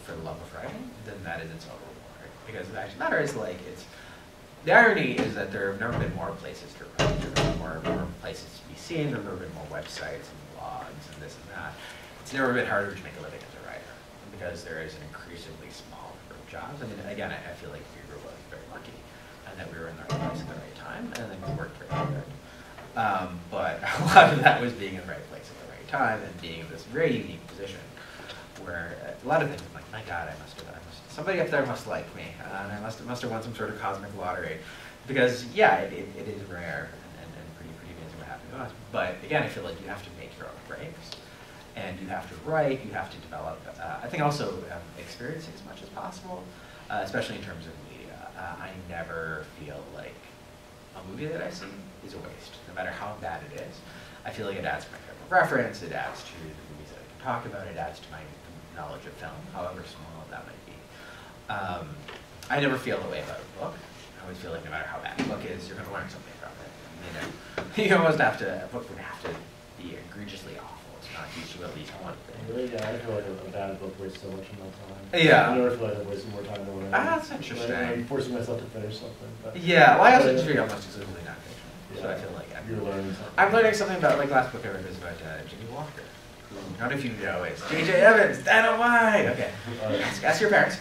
for the love of writing, then that is its own reward. Because the fact of the matter is, like, the irony is that there have never been more places to write. There have been more places to be seen. There have never been more websites and blogs and this and that. It's never been harder to make a living as a writer because there is an increasingly small number of jobs. I mean, again, I feel like we were both very lucky and that we were in the right place at the right time, and I think we worked very hard. But a lot of that was being in the right place at the right time and being in this very unique position where a lot of things, I'm like, my God, somebody up there must like me, and I must have won some sort of cosmic lottery. Because, yeah, it is rare and pretty amazing what happened to us. But again, I feel like you have to make your own breaks, and you have to write, you have to develop, I think also experiencing as much as possible, especially in terms of media. I never feel like a movie that I see is a waste, no matter how bad it is. I feel like it adds to my frame of reference, it adds to the movies that I can talk about, it adds to my knowledge of film, however small that might be. I never feel the way about a book. always feel like no matter how bad a book is, you're going to learn something from it. You know, you almost have to, a book would have to be egregiously awful to not teach you at least one thing. Really? Yeah, I feel like a bad book wastes so much of my time. Yeah. I never feel like I've wasted more time than when That's interesting. I'm forcing myself to finish something. But, yeah, well, I also read almost exclusively nonfiction, so I feel like you're learning something. I'm learning something about, like, last book I read was about Jimmy Walker. Not if you know, it's J.J. Evans, Dynamite. Okay, ask your parents.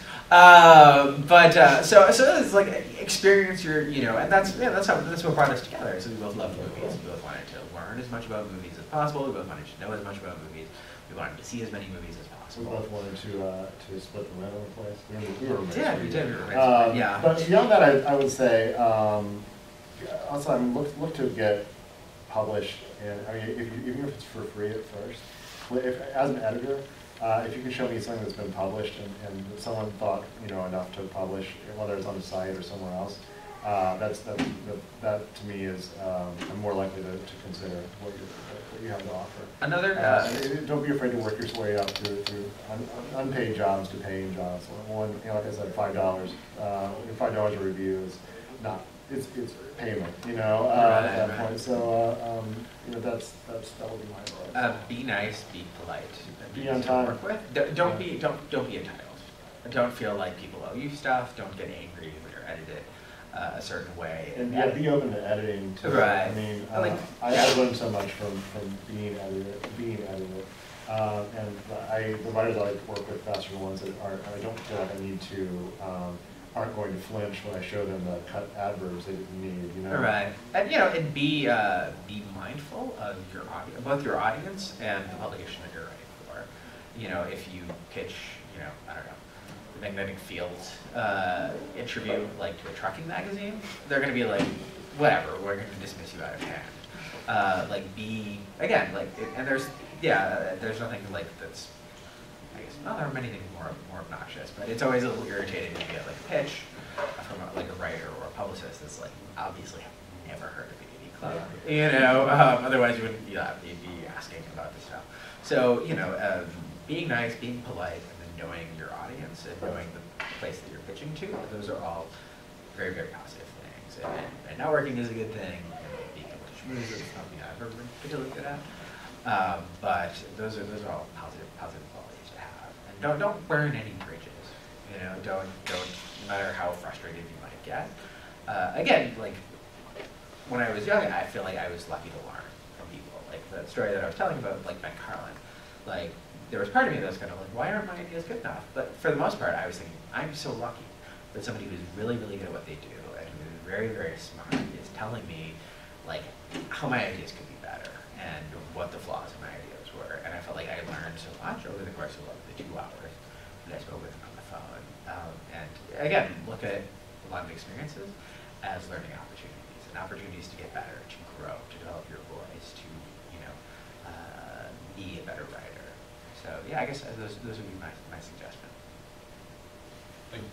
So it's like experience your, you know, and that's what brought us together. So we both loved movies. We both wanted to learn as much about movies as possible. We both wanted to know as much about movies. We wanted to see as many movies as possible. We both wanted to split the rent on the place. We were roommates. We did. We were roommates. Yeah. But beyond that, I would say also I'm look to get published. And I mean, even if it's for free at first. As an editor, if you can show me something that's been published and someone thought, you know, enough to publish, whether it's on the site or somewhere else, that to me is I'm more likely to consider what you have to offer. Another don't be afraid to work your way up through unpaid jobs to paying jobs. One, you know, like I said, $5. $5 a review is not. It's payment, you know, at that point. So you know, that would be my advice. Be nice, be polite, be on time. Work with. Don't be entitled. Don't feel like people owe you stuff. Don't get angry when you're edited a certain way. And yeah, be open to editing too. Right. I mean, I learned so much from being edited. And the writers I like to work with best are the ones that I don't feel like I need to. Aren't going to flinch when I show them the cut adverbs they didn't need, you know. Right, and you know, and be mindful of your audience, both your audience and the publication that you're writing for. You know, if you pitch, you know, I don't know, the Magnetic Fields interview like to a trucking magazine, they're going to be like, whatever, we're going to dismiss you out of hand. Like and there's nothing like that's. I guess, well, there are many things more obnoxious, but it's always a little irritating when you get like a pitch from like a writer or a publicist that's like obviously never heard of AV Club, you know. Otherwise, you wouldn't be asking about this stuff. So you know, being nice, being polite, and then knowing your audience and knowing the place that you're pitching to, those are all very, very positive things. And networking is a good thing. And being able to schmooze is something I've ever been particularly good at. But those are all positive qualities. Don't burn any bridges. You know, don't no matter how frustrated you might get. Again, like when I was young, I feel like I was lucky to learn from people. Like the story that I was telling about, like Ben Carlin. Like there was part of me that was kind of like, why aren't my ideas good enough? But for the most part, I was thinking, I'm so lucky that somebody who's really, really good at what they do and who is very, very smart is telling me like how my ideas could be better and what the flaws in my ideas were. And I felt like I learned so much over the course of like the 2 hours that I spoke with him on the phone. And again, look at a lot of experiences as learning opportunities and opportunities to get better, to grow, to develop your voice, to, you know, be a better writer. So yeah, I guess those would be my suggestion. Thank you.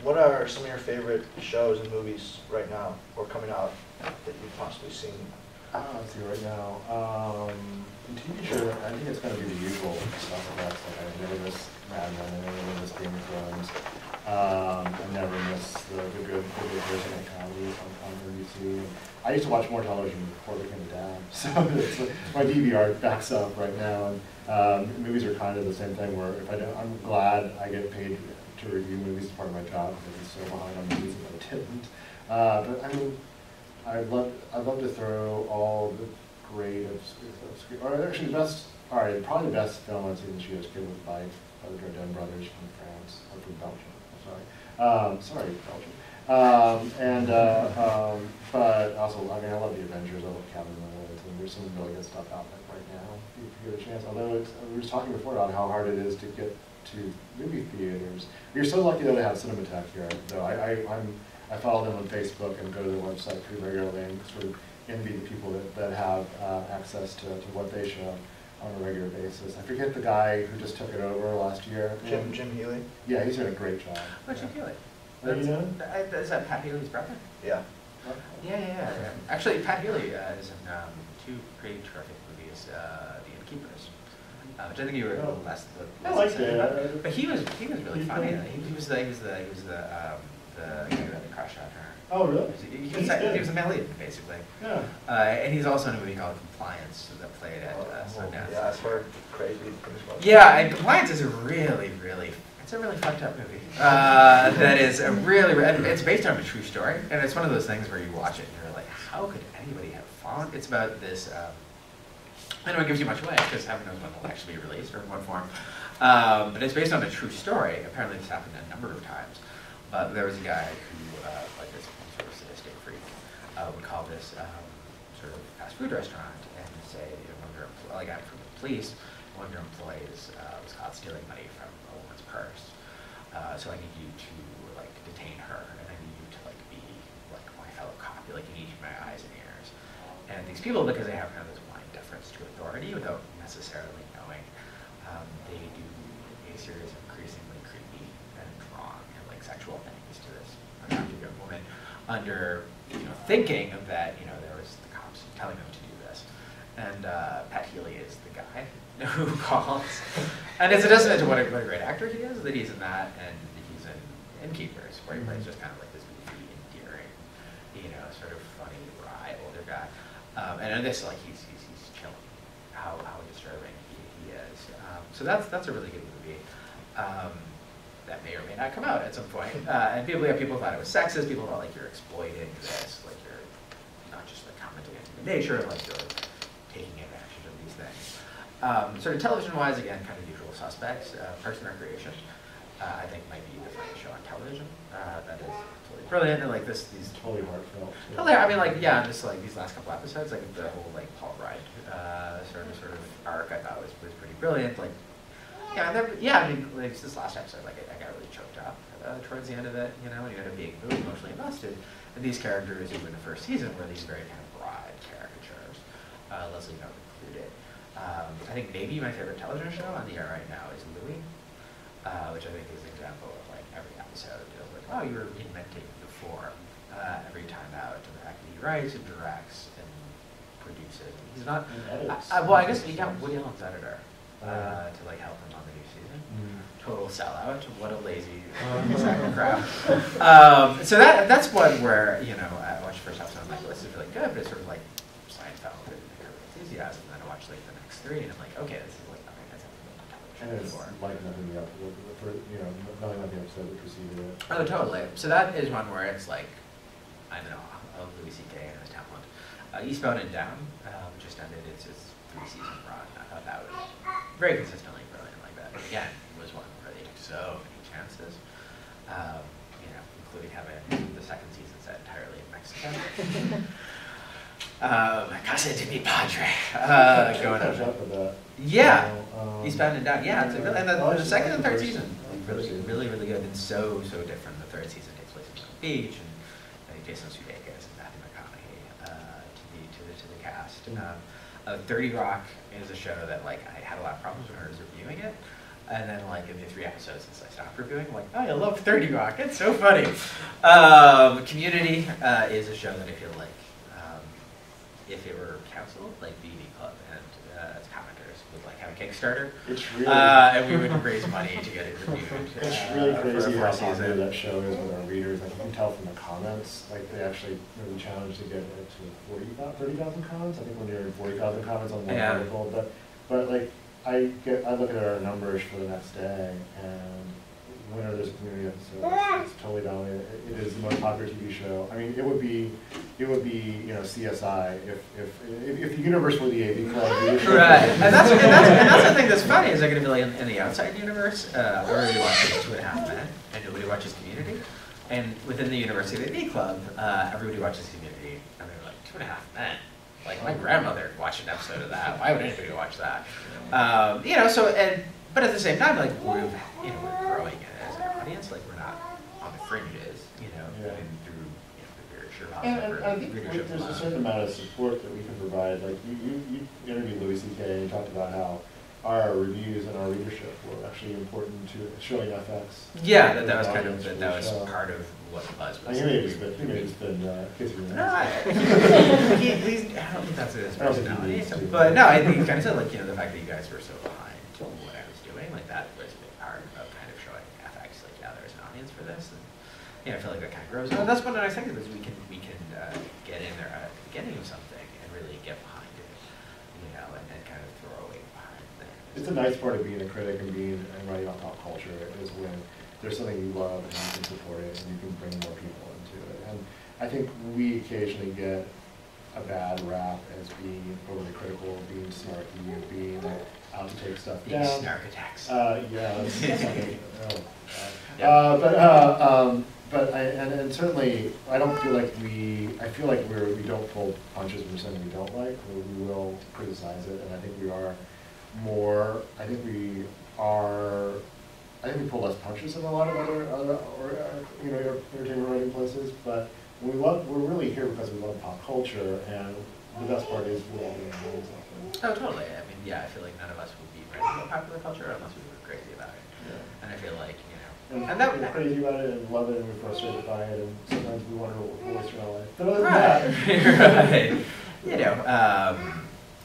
What are some of your favorite shows and movies right now, or coming out, that you've possibly seen? Let's see, right now, TV show, I think it's going to be the usual stuff that's like, I never miss Mad Men, I never miss Game of Thrones, I never miss the good version of comedies on NBC. I used to watch more television before I became a dad, so it's, my DVR backs up right now, and movies are kind of the same thing where if I don't, I'm glad I get paid to review movies as part of my job because I'm so behind on movies if I didn't. But I mean, I'd love to throw all the great or actually the best, probably the best film I've seen this year is Kid with Bite by the Dardenne brothers from France, or from Belgium, I'm sorry. But also, I mean, I love the Avengers, I love Cabin in the Woods, and there's some really good stuff out there right now if you get a chance. Although we were talking before about how hard it is to get to movie theaters. We're so lucky though to have Cinematheque here, though. I follow them on Facebook and go to their website pretty regularly and sort of envy the people that have access to what they show on a regular basis. I forget the guy who just took it over last year. Jim Healy? Yeah, he's doing a great job. What's Jim Healy? You know? Is that Pat Healy's brother? Yeah. Yeah. Actually, Pat Healy is in 2 pretty terrific movies, The Innkeepers. which I think you were a little less. I liked it. But he was really funny. He was the guy that crushed on her. Oh, really? He was a male lead, basically. Yeah. And he's also in a movie called Compliance that played at Sundance. Yeah, I've heard crazy things about it. Yeah, and Compliance is a really fucked up movie. That is a really, it's based on a true story, and it's one of those things where you watch it and you're like, how could anybody have fallen? It's about this, I don't want to give too much away, because heaven knows when it'll actually be released or in what form. But it's based on a true story. Apparently this happened a number of times. But there was a guy who, like this sort of sadistic freak, would call this sort of fast food restaurant and say, one of your, like I'm from the police, one of your employees was caught stealing money from a woman's purse. So I need you to like detain her, and I need you to like be like my fellow cop. Like you need my eyes and ears. And these people, because they have kind of this blind deference to authority without necessarily knowing, they do a series of increasingly creepy and wrong and like sexual things to this attractive young woman under thinking that there was the cops telling them to do this. And Pat Healy is the guy who calls, and it's a testament to what a great actor he is, that he's in that, and he's in Innkeepers, where he plays just kind of like this goofy, endearing, sort of funny, wry older guy. And in this, like he's chilling. How disturbing he is. So that's a really good movie. That may or may not come out at some point. And people thought it was sexist. People thought like you're exploiting this, like you're not just like commenting on human nature, like you're taking advantage of these things. Sort of television-wise, again, kind of usual suspects. Parks and Recreation, I think, might be the funniest show on television. That is totally brilliant. And like these Totally heartfelt. totally. I mean, like just like these last couple episodes, like the whole like Paul Rudd sort of arc, I thought was pretty brilliant. Like, I mean, like this last episode, like I got really choked up towards the end of it. And you had to be really emotionally invested. And these characters who in the first season were these very kind of broad caricatures, Leslie Knope included. I think maybe my favorite television show on the air right now is Louie, which I think is an example of like every episode deals with, oh, you're inventing the form every time out. And the fact that he writes and directs and produces. He's not. Well, I guess he got Woody Allen's editor to like help him on the new season. Total sellout. What a lazy sack of crap. So that's one where I watched the first episode. I'm like, well, this is really good, but it's sort of like Seinfeld and enthusiasm. And then I watched like the next three, and I'm like, okay, this is like nothing that's ever been on television before. Like nothing nothing like the episode that preceded it. Oh, totally. So that is one where it's like, I don't know, of Louis C.K. and his talent. Eastbound and Down just ended its 3-season run. I thought that was very consistently brilliant like that. Again, it was one where they took so many chances, including having the second season set entirely in Mexico. Casa de mi Padre. Going on. Yeah, Eastbound and Down. Yeah, it's and the second and third season really good, and so different. The third season takes place in South Beach, and I think Jason Sudeikis and Matthew McConaughey to the cast. 30 Rock is a show that like I had a lot of problems when I was reviewing it, and then like in the 3 episodes since I stopped reviewing, I'm like, oh, I love 30 Rock. It's so funny. Community is a show that I feel like if it were canceled, like BB Club and its commenters would like have a Kickstarter, and we would raise money to get it reviewed. It's really crazy how popular that show is with our readers. Like you can tell from the comments, like they actually really challenged to get it to 30,000 comments. I think when you're at 40,000 comments on one article, but like I look at our numbers for the next day, and whenever there's a community episode, it's totally dominated. It is the most popular TV show. I mean, it would be CSI if the universe were the AV Club. Right, and that's the thing that's funny is they're going to be like in the outside universe. Everybody watches 2.5 Men, and nobody watches Community. And within the universe of the AV Club, everybody watches Community, and they're like 2.5 Men. Like my grandmother watched an episode of that. Why would anybody watch that? But at the same time, like we're growing as an audience. Like we're not on the fringes, and through the very sure. And I think there's a certain amount of support that we can provide. Like you interviewed Louis C.K. and you talked about how our reviews and our readership were actually important to showing FX. Yeah, that was kind of that was part of what the buzz was. He may have just been kissing your ass. I don't think that's his personality. But no, I think he kind of said like the fact that you guys were so behind audience for this. And, I feel like that kind of grows. And that's one of the nice things is we can get in there at the beginning of something and really get behind it, and kind of throw a weight behind things. It's a nice part of being a critic and writing on pop culture is when there's something you love and you can support it and you can bring more people into it. And I think we occasionally get a bad rap as being overly critical, being snarky, and being out to take stuff down. Snark attacks. Yeah, that's something. And certainly, I don't feel like I feel like we don't pull punches when something we don't like. We will criticize it, and I think we are more. I think we pull less punches than a lot of other entertainment writing places. But we're really here because we love pop culture, and the best part is we're all doing something. Oh, totally. I mean, I feel like none of us would be writing about popular culture unless we were crazy about it. Yeah. And I feel like, And we're crazy about it and love it and we're frustrated by it and sometimes we wonder what voice you're like. But other than that.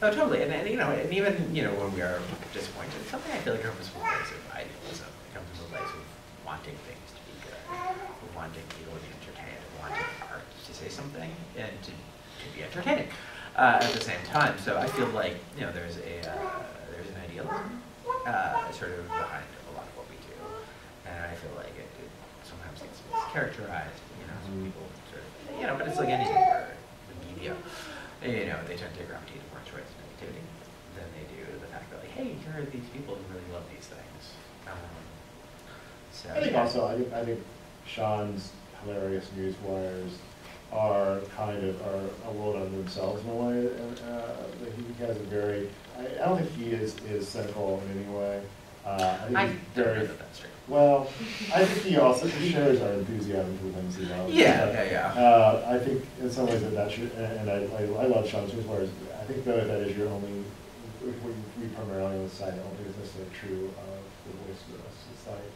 Oh, totally. And even, when we are disappointed, something I feel like comes from a place of idealism. It comes from a place of wanting things to be good, of wanting people to be entertained, of wanting art to say something and to be entertaining at the same time. So I feel like, there's an idealism sort of behind a lot of what we do. And I feel like it sometimes gets mischaracterized, some people sort of, but it's like anything where the media, they tend to gravitate more towards negativity than they do the fact that, like, hey, here are these people who really love these things. I think also, I think Sean's hilarious news wires are kind of a world unto themselves in a way. He has a very, I don't think he is cynical in any way. I think he's very, well, I think he shares our enthusiasm for the things he loves. Yeah. I think in some ways that should, and I love Sean's news wires. I think though that is your only, if we primarily on the site, I don't think it's necessarily true of the voice of the site.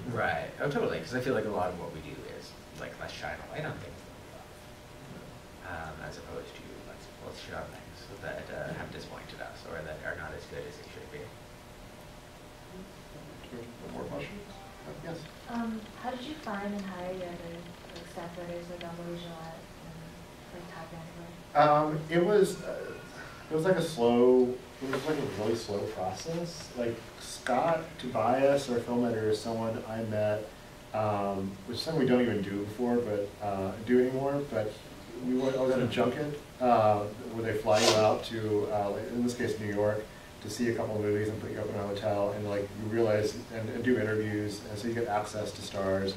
Right. Oh, totally. Because I feel like a lot of what we do is like let's shine a light on things that we love, as opposed to let's shit on things that have disappointed us or that are not as good as they should be. More questions? Yes. How did you find and hire the other staff writers like Emily Gillette and Todd Vanderberg? It was like a really slow process. Like Scott Tobias, our film editor, is someone I met, which is something we don't even do before, but do anymore. But I was at a junket where they fly you out to, in this case, New York, to see a couple of movies and put you up in a hotel, and like you realize and do interviews, and so you get access to stars.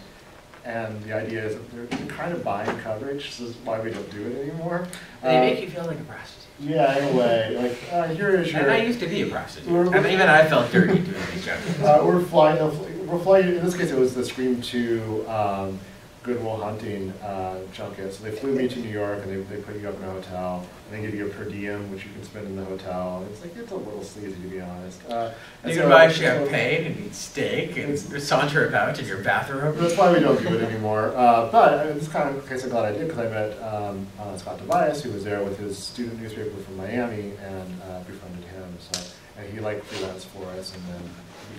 And the idea is that they're kind of buying coverage, so this is why we don't do it anymore. They make you feel like a prostitute. Yeah, in a way. Like, here is your... And I used to be a prostitute. And even I felt dirty doing these junkets. We're flying, in this case it was the Scream 2 Good Will Hunting junket. So they flew me to New York and they put you up in a hotel and they give you a per diem, which you can spend in the hotel. And it's a little sleazy, to be honest. You can buy champagne and eat steak and saunter about in your bathroom. That's why we don't do it anymore. But this kind of case I'm glad I did, because I met Scott Tobias, who was there with his student newspaper from Miami, and befriended him. And he freelanced for us, and then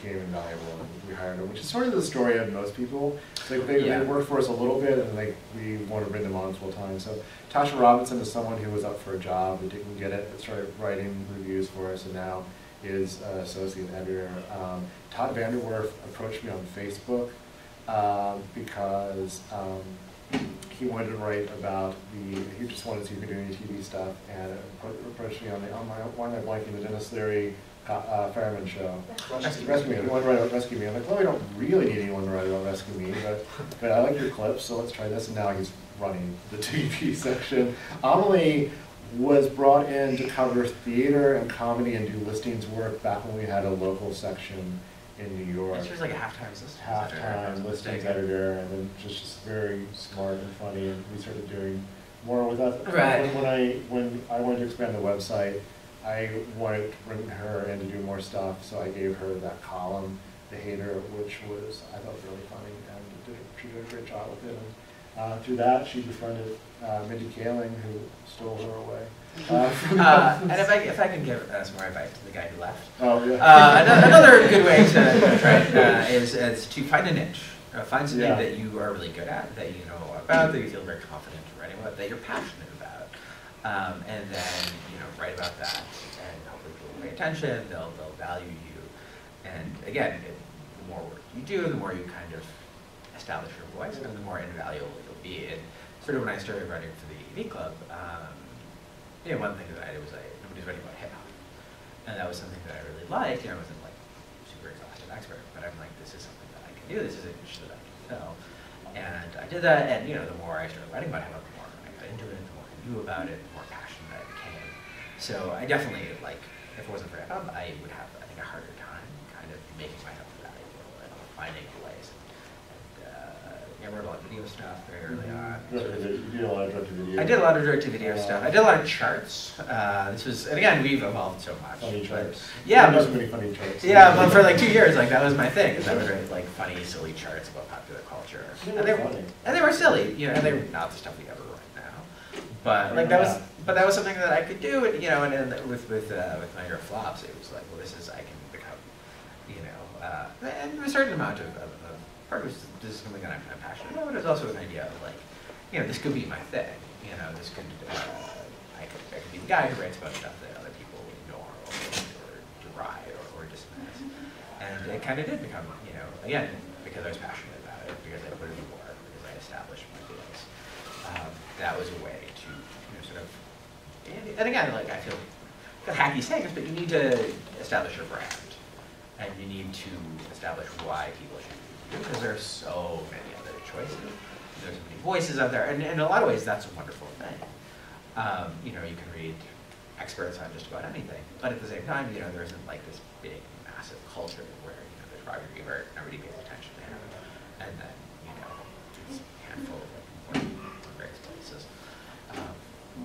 became invaluable, and we hired him, which is sort of the story of most people. Like they worked for us a little bit, and we want to bring them on full time. So Tasha Robinson is someone who was up for a job but didn't get it, but started writing reviews for us, and now is associate editor. Todd Vanderwerf approached me on Facebook because he wanted to write about he just wanted to see if he could do any TV stuff, and approached me on why am I blanking, the Dennis Leary Fairman show. Rescue Me. He wanted to write about Rescue Me. I'm like, well, we don't really need anyone to write about Rescue Me, but I like your clips, so let's try this. And now he's running the TV section. Amelie was brought in to cover theater and comedy and do listings work back when we had a local section in New York. She was like a half-time listings editor, and then just very smart and funny, and we started doing more with that. Right. When I wanted to expand the website, I wanted to bring her in to do more stuff, so I gave her that column, The Hater, which was, I thought, really funny, and she did a great job with it. And through that, she befriended Mindy Kaling, who stole her away. And if I can give some more advice to the guy who left. Oh, yeah. Another good way to try it is to find a niche. Find something that you are really good at, that you know a lot about, that you feel very confident writing about, that you're passionate about, and then write about that, and hopefully people will pay attention. They'll value you, and again, the more work you do, the more you kind of establish your voice, and the more invaluable you'll be. And sort of when I started writing for the EV Club, one thing that I did was nobody's writing about hip hop, and that was something that I really liked. I wasn't like super exhaustive expert, but I'm like, this is something that I can do. This is a niche that I can fill, and I did that. And the more I started writing about hip hop, the more I got into it, the more I knew about it, the more passionate I became. So I definitely if it wasn't for hip hop, I would have a harder time kind of making myself valuable and finding a place. I wrote a lot of video stuff very early on. You did a lot of direct-to-video. I did a lot of direct-to-video stuff. I did a lot of charts. And again, we've evolved so much. Funny charts. Yeah. There many funny charts. Yeah, but for like 2 years, that was my thing, is I would write funny, silly charts about popular culture. And they were silly, and they were not the stuff we ever write now. But that was something that I could do, and with my Your Flops, it was like, well, I can become, and a certain amount of part was this is something that I'm passionate about, but it's also an idea of this could be my thing. This could I could be the guy who writes about stuff that other people ignore or deride or dismiss. And it kind of did become, again, because I was passionate about it, because I put in the work, because I established my voice. That was a way to sort of, and again, I feel hacky saying this, but you need to establish your brand, and you need to establish why people should. Because there are so many other choices. There's so many voices out there, and in a lot of ways, that's a wonderful thing. You can read experts on just about anything, but at the same time, there isn't this big, massive culture where there's Roger Ebert, nobody pays attention to him, and then it's a handful of important various places.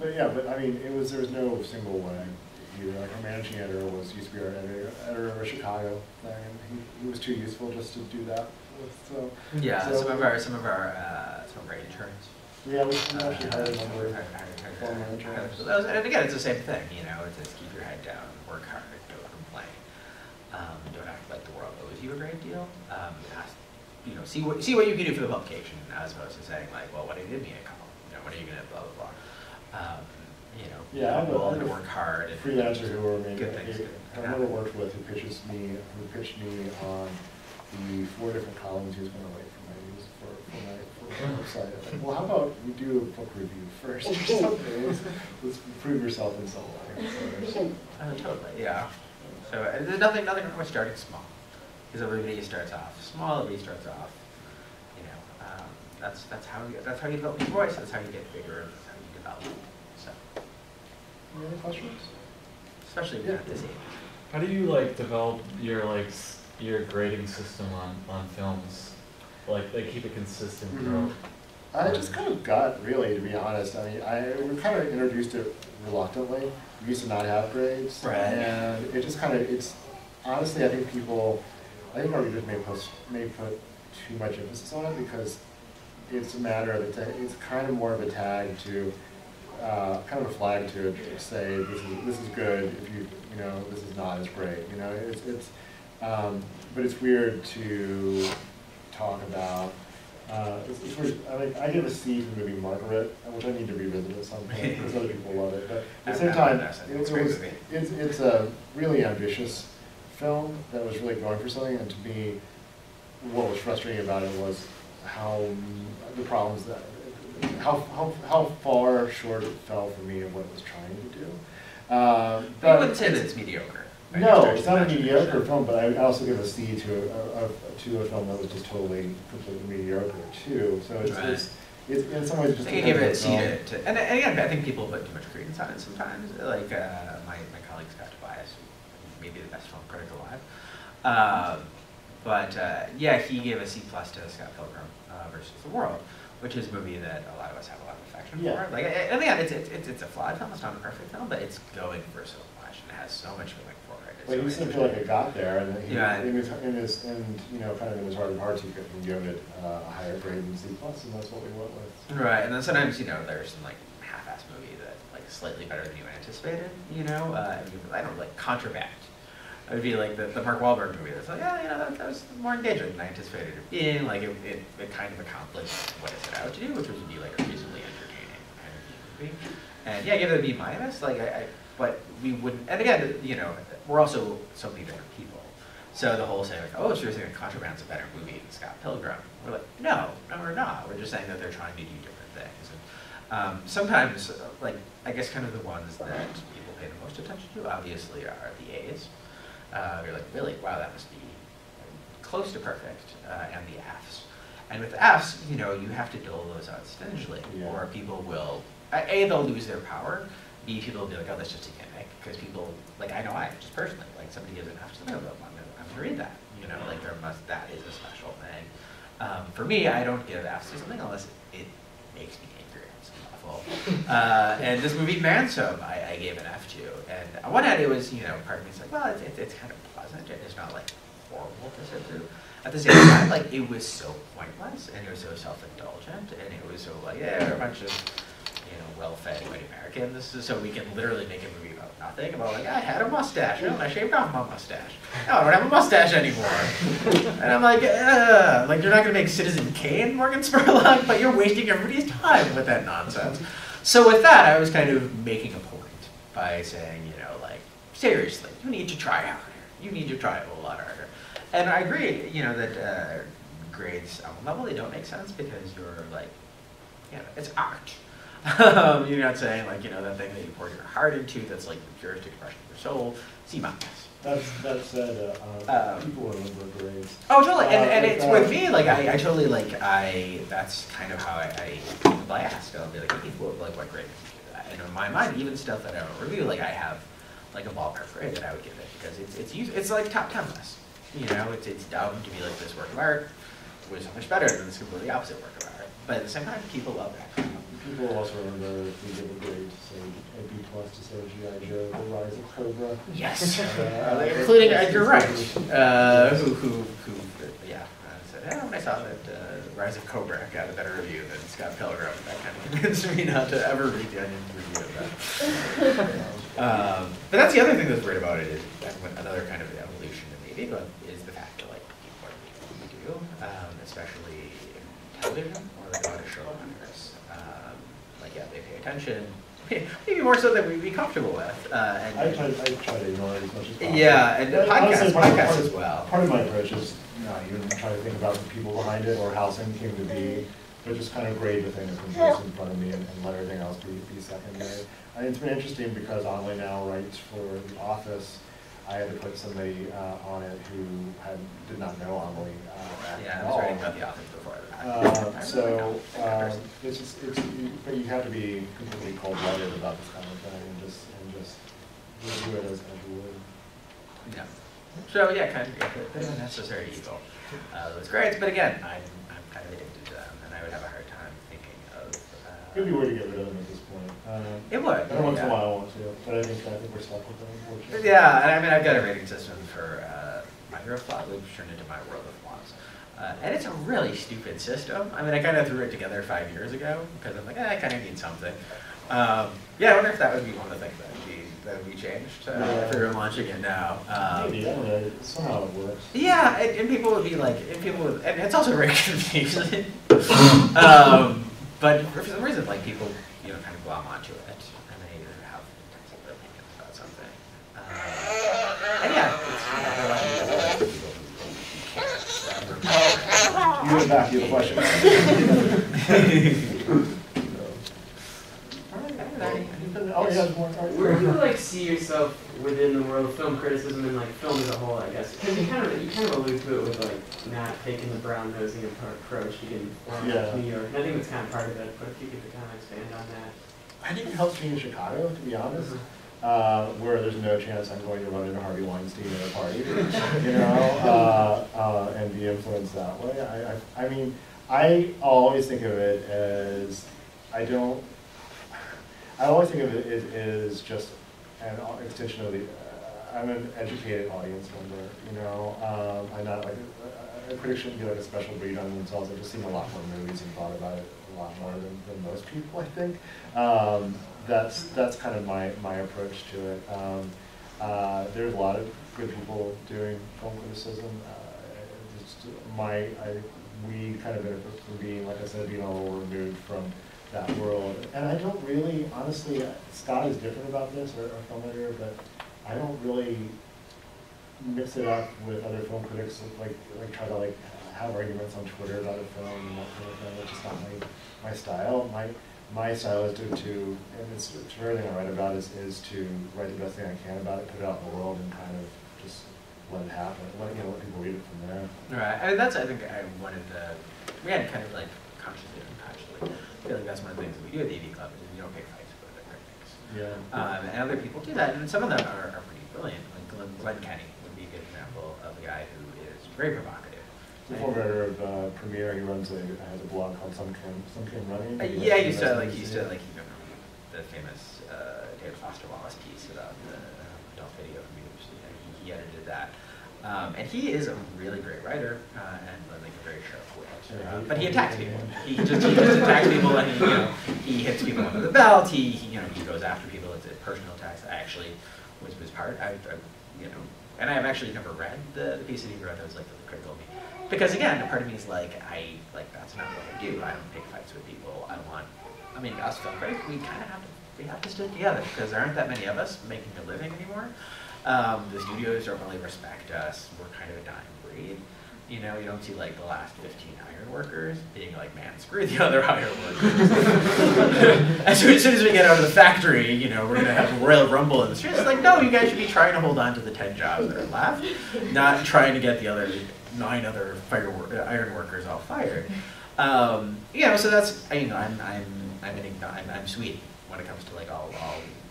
But I mean, there was no single way. Our managing editor used to be our editor of a Chicago thing, and he was too useful just to do that. So some of our interns. Yeah, we actually hired a number of former interns. And again, it's the same thing. It's keep your head down, work hard, don't complain, don't act like the world owes you a great deal. See what you can do for the publication, as opposed to saying well, what do you give me a column? When are you going to blah blah blah. I'm going to work hard. And freelancer who I remember worked with who pitched me on the 4 different columns he was going to write for my website. I thought, well, how about we do a book review first or something? Let's prove yourself in some way. Totally, yeah. So there's nothing wrong with starting small, because everybody starts off small. Everybody starts off, that's how you develop your voice. That's how you get bigger. That's how you develop. So. Any other questions? Especially at this age. How do you develop your grading system on films? They keep it consistent throughout? I just kind of got, really, to be honest. I mean, we kind of introduced it reluctantly. We used to not have grades. Right. And it just kind of, honestly, I think our readers may put too much emphasis on it, because it's a matter of, it's kind of more of a tag to, kind of a flag to say this is good. If this is not as great. But it's weird to talk about. It's weird. I give a C to the movie Margaret, which I need to revisit at some point because other people love it. But at the same time, it's a really ambitious film that was really going for something. And to me, what was frustrating about it was how far short it fell for me of what it was trying to do. But I wouldn't say that it's mediocre. No, it's not a mediocre film, but I also give a C to a film that was just completely mediocre too. So it's in some ways just. I think I give it a C to and again, I think people put too much credence on it sometimes. My colleague Scott Tobias, maybe the best film critic alive. He gave a C+ to Scott Pilgrim versus the World, which is a movie that a lot of us have a lot of affection for. And again, it's a flawed film. It's not a perfect film, but it's going for so much and it has so much going for it. But he seemed to feel like it got there, and in his kind of in his heart of hearts, he gave it a higher grade than C+, and that's what we went with. Right, and then sometimes there's some half-ass movie that's slightly better than you anticipated. I don't Contraband. It would be like the Mark Wahlberg movie that's like, yeah, you know, that was more engaging than I anticipated it being. Like, it kind of accomplished what it set out to do, which was to be like a reasonably entertaining kind of movie. And yeah, give it a B minus. Like, but we wouldn't, and again, you know, we're also so many different people. So the whole saying like, oh, so you're saying Contraband's a better movie than Scott Pilgrim. We're like, no, we're not. We're just saying that they're trying to do different things. And sometimes, like, I guess kind of the ones that people pay the most attention to, obviously, are the A's. You're like, really? Wow, that must be close to perfect. And the F's. And with the F's, you know, you have to dole those out stingily, or people will, A, they'll lose their power. B, people will be like, oh, that's just a gimmick. Because people, like, I know I, just personally, like, somebody gives an F to something, I'm gonna read that. You know, like, that is a special thing. For me, I don't give F's to something unless it makes me angry. It's awful. And this movie, Mansom, I gave an F to. And on one hand, it was, you know, part of me is like, well, it's kind of pleasant. It's not, like, horrible to sit through. At the same time, like, it was so pointless, and it was so self-indulgent, and it was so, like, yeah, we're a bunch of, you know, well-fed white Americans, so we can literally make a movie about nothing, about, like, I had a mustache, no, I shaved off my mustache. No, I don't have a mustache anymore. And I'm like, you're not going to make Citizen Kane, Morgan Spurlock, but you're wasting everybody's time with that nonsense. So with that, I was kind of making a point by saying, you know, like, seriously, you need to try harder. You need to try a whole lot harder. And I agree, you know, that grades on one level, they don't make sense because you're like, you know, it's art. You're not saying like, you know, that thing that you pour your heart into, that's like the purest expression of your soul, C minus. That said, people remember grades. Oh, totally, and it's with me, like, I totally, like, that's kind of how I blast. I'll be like, hey, like, what grade? And in my mind, even stuff that I don't review, like, I have, like, a ballpark grade that I would give it, because it's like top 10 list. You know, it's dumb to be like, this work of art was so much better than this completely opposite work of art. But at the same time, people love that. People also remember if we give a grade to say a B plus to say G.I. Joe, The Rise of Cobra. Yes, including you're right. Yeah, said, yeah, when I saw that Rise of Cobra got a better review than Scott Pilgrim, that kind of convinced me not to ever read the Onion's review of that. But that's the other thing that's great about it is another kind of evolution in media is the fact that like people are doing what we do, especially in television or like a lot of showrunners. Like yeah, they pay attention. Maybe more so than we'd be comfortable with. And I try to ignore it as much as possible. Yeah, and honestly, podcasts as well. Part of my approach is not even try to think about the people behind it or how something came to be, but just kind of grade the thing that's been placed in front of me and let everything else be secondary. And it's been interesting because Amelie now writes for The Office. I had to put somebody on it who did not know Amelie yeah, at I was all. writing about The Office before that. But you have to be completely cold-blooded about this kind of thing and just do it as you would. Yeah. So yeah, kind of a necessary evil. Those grades, but again, I'm kind of addicted to them, and I would have a hard time thinking of. It'd be weird to get rid of them at this point. It would. Every once in a while I want to, but I think we're stuck with them, unfortunately. Yeah, and I mean I've got a rating system for My Hero Plot, which turned into My World of Flaws. And it's a really stupid system. I mean, I kind of threw it together 5 years ago because I'm like, I kind of need something. Yeah, I wonder if that would be one of the things that would be changed if we were launching it now. Maybe, I don't know. Somehow it works. Yeah, and people would be like, and it's also very confusing. But for some reason, like people, you know, kind of glom onto it, and they have their opinions about something. And yeah, it's You went back to your question. Oh, yeah, there's more. Where do you like see yourself within the world of film criticism and like film as a whole? I guess because you kind of allude to it with like not taking the brown nosing approach you can form to New York. And I think that's kind of part of it. But if you could kind of expand on that. I think it helps me in Chicago, to be honest. Where there's no chance I'm going to run into Harvey Weinstein at a party, you know, and be influenced that way. I mean, I always think of it as, I always think of it as just an extension of the, I'm an educated audience member, you know. I'm not like, a critic shouldn't be like a special breed on themselves. I've just seen a lot more movies and thought about it a lot more than most people, I think. That's kind of my approach to it. There's a lot of good people doing film criticism. We kind of benefit from being, like I said, being a little removed from that world. And I don't really, honestly, Scott is different about this, our film editor, but I don't really mix it up with other film critics, like try to like have arguments on Twitter about a film and that kind of thing. That's just not my style. My style is to and it's everything I write about is to write the best thing I can about it, put it out in the world, and kind of just let it happen. Let people read it from there. Right. I mean, that's, I think, one of the, we had kind of like consciously and unconsciously. I feel like that's one of the things that we do at the AV Club is we don't pick fights with other critics. Yeah. And other people do that, and some of them are pretty brilliant. Like Glenn Kenny would be a good example of a guy who is very provocative. The former editor of Premiere, he has a blog called Some Came Running. Yeah, he used to keep the famous David Foster Wallace piece about the adult video from YouTube. He edited that. And he is a really great writer and like a very sharp wit. But he attacks people. He just attacks people, and he hits people under the belt. He goes after people. It's a personal attacks. I actually was part. And I have actually never read the piece that he wrote that was like really critical of me. Because again, a part of me is like, that's not what I do. I don't pick fights with people. Us film critics, we kind of have to stick together because there aren't that many of us making a living anymore. The studios don't really respect us. We're kind of a dying breed. You don't see like the last 15 iron workers being like, man, screw the other iron workers. As soon as we get out of the factory, we're gonna have a Royal Rumble in the streets. It's like, no, you guys should be trying to hold on to the 10 jobs that are left, not trying to get the other 9 other iron workers all fired. So that's I'm Swede when it comes to like all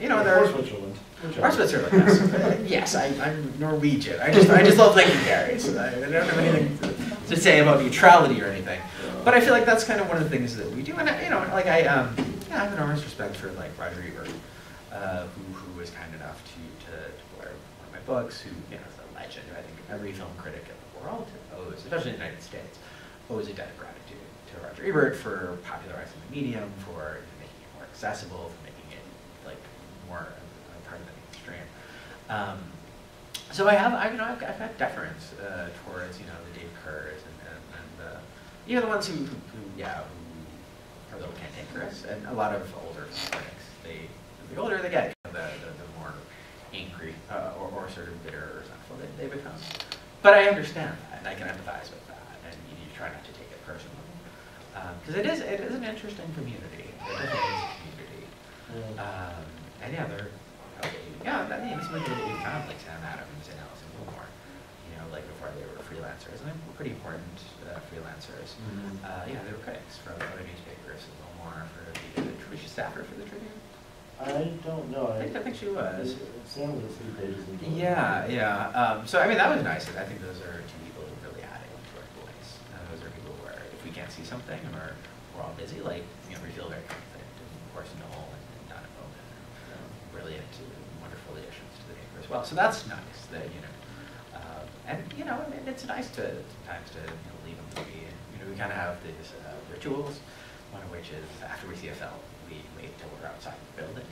Or Switzerland. Or Switzerland, yes. Yes, I'm Norwegian. I just love legendaries. I don't have anything to say about neutrality or anything. But I feel like that's kind of one of the things that we do. And I have enormous respect for like Roger Ebert, who was kind enough to blurb one of my books, who is a legend. I think every film critic in the world owes, especially in the United States, owes a debt of gratitude to Roger Ebert for popularizing the medium, for making it more accessible, for making it like more part of the mainstream. So I've got deference towards the Dave Kerrs and the ones who are a little cantankerous, and a lot of older critics. The older they get, the more angry or sort of bitter or resentful they become. But I understand that, and I can empathize with that, and you try not to take it personally. Because it is an interesting community. It definitely is a community. And some of the people we found, like Sam Adams and Alison Wilmore, like before they were freelancers, and they were pretty important freelancers. They were critics for other newspapers. Wilmore was she staffer for the Tribune? I don't know. I think she was. Sam was a few pages into it. Yeah. So that was nice. I think those are 2 people who really added to our voice. Those are people where if we can't see something or we're all busy, we feel very confident. And of course, Noel and Donna Bowman are brilliant, wonderful additions to the paper as well. So that's nice. That it's nice to sometimes to leave a movie. And, we kind of have these rituals. One of which is after we see a film, we wait till we're outside the building,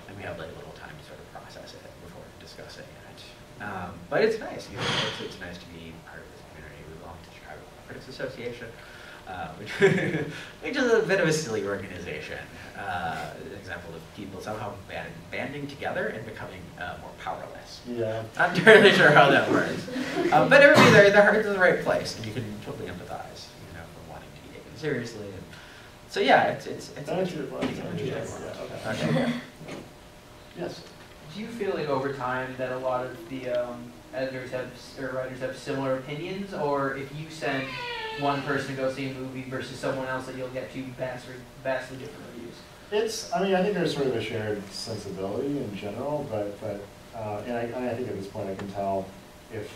and we have like a little time to sort of process it before discussing it. But it's nice. It's nice to be part of this community. We belong to the Chicago Critics Association, which is a bit of a silly organization. An example of people somehow banding together and becoming more powerless. Yeah. I'm not entirely sure how that works. But everybody, their heart's in the right place, and you can totally empathize, from wanting to be taken seriously. So it's interesting. Okay. Yes. Do you feel like over time that a lot of the editors or writers have similar opinions, or if you send one person to go see a movie versus someone else, that you'll get 2 vastly different reviews? I think there's sort of a shared sensibility in general, but I think at this point I can tell if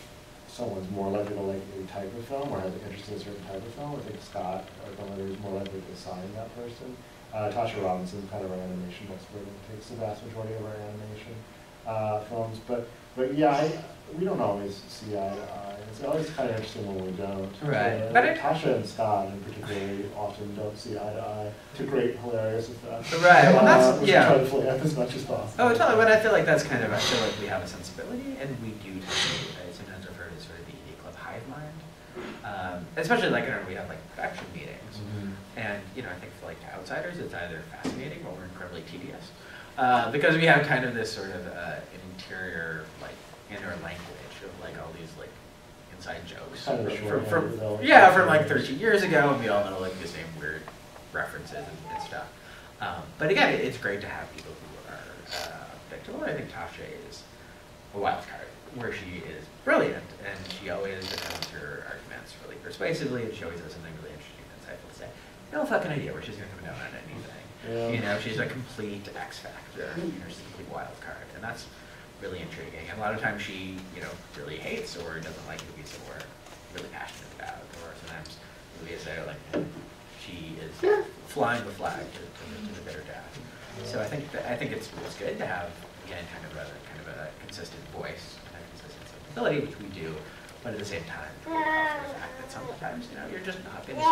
someone's more likely to like a type of film or has an interest in a certain type of film. I think Scott, our filmmaker, is more likely to assign that person. Tasha Robinson, kind of our animation expert, takes the vast majority of our animation. films, but yeah, we don't always see eye to eye. It's always kind of interesting when we don't. Right. But Tasha and Scott, in particular, often don't see eye to eye to great hilarious effect. Right. Well, that's which yeah. we try to play up as much as possible. Oh, totally. But I feel like that's kind of. I feel like we have a sensibility, and we do tend to. I sometimes refer to sort of the club hive mind, especially like we have like production meetings, and I think for like outsiders, it's either fascinating or incredibly tedious, because we have kind of this sort of interior like inner language of like all these like inside jokes from like 13 years ago, and we all know like the same weird references and stuff. But again, it's great to have people who are predictable. I think Tasha is a wild card, where she is brilliant, and she always defends her arguments really persuasively, and she always has something really interesting and insightful to say. No fucking idea where she's going to come down on anything. Yeah. She's a complete X factor. She's a complete wild card, and that's really intriguing. And a lot of times she, really hates or doesn't like movies that we're really passionate about, or sometimes movies that are like she is flying the flag to the bitter death. So I think it's good to have again kind of a consistent voice and a consistent sensibility, which we do, but at the same time, for the fact that sometimes you're just not going to see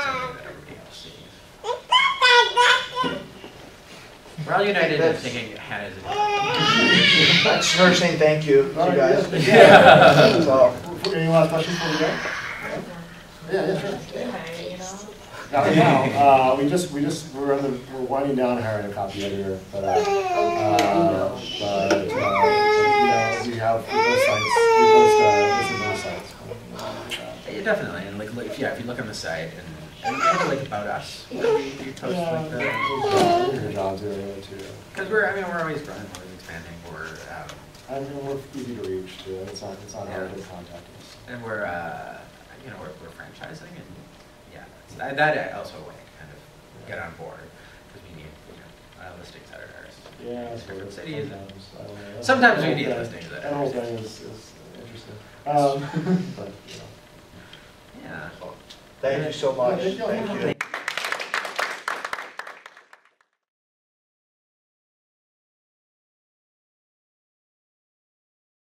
something that everybody else sees. We're all united in thinking Hannah's a That's her saying thank you to you guys. Yeah. So, any last questions before we go? Yeah, sure. Okay, Now, we're winding down hiring a copy editor, but we have those sites. We post lists of those sites. Yeah, definitely, and if you look on the site and kind of like about us, we post like the your jobs area too. because we're always growing, we're always expanding, we're easy to reach too. It's not hard to contact us. and we're franchising, and yeah, that also a way to kind of get on board, because we need listings editors. Yeah, in different cities. Sometimes We need listings editors. That whole thing is interesting. But Yeah. thank you so much. Thank you. Thank you.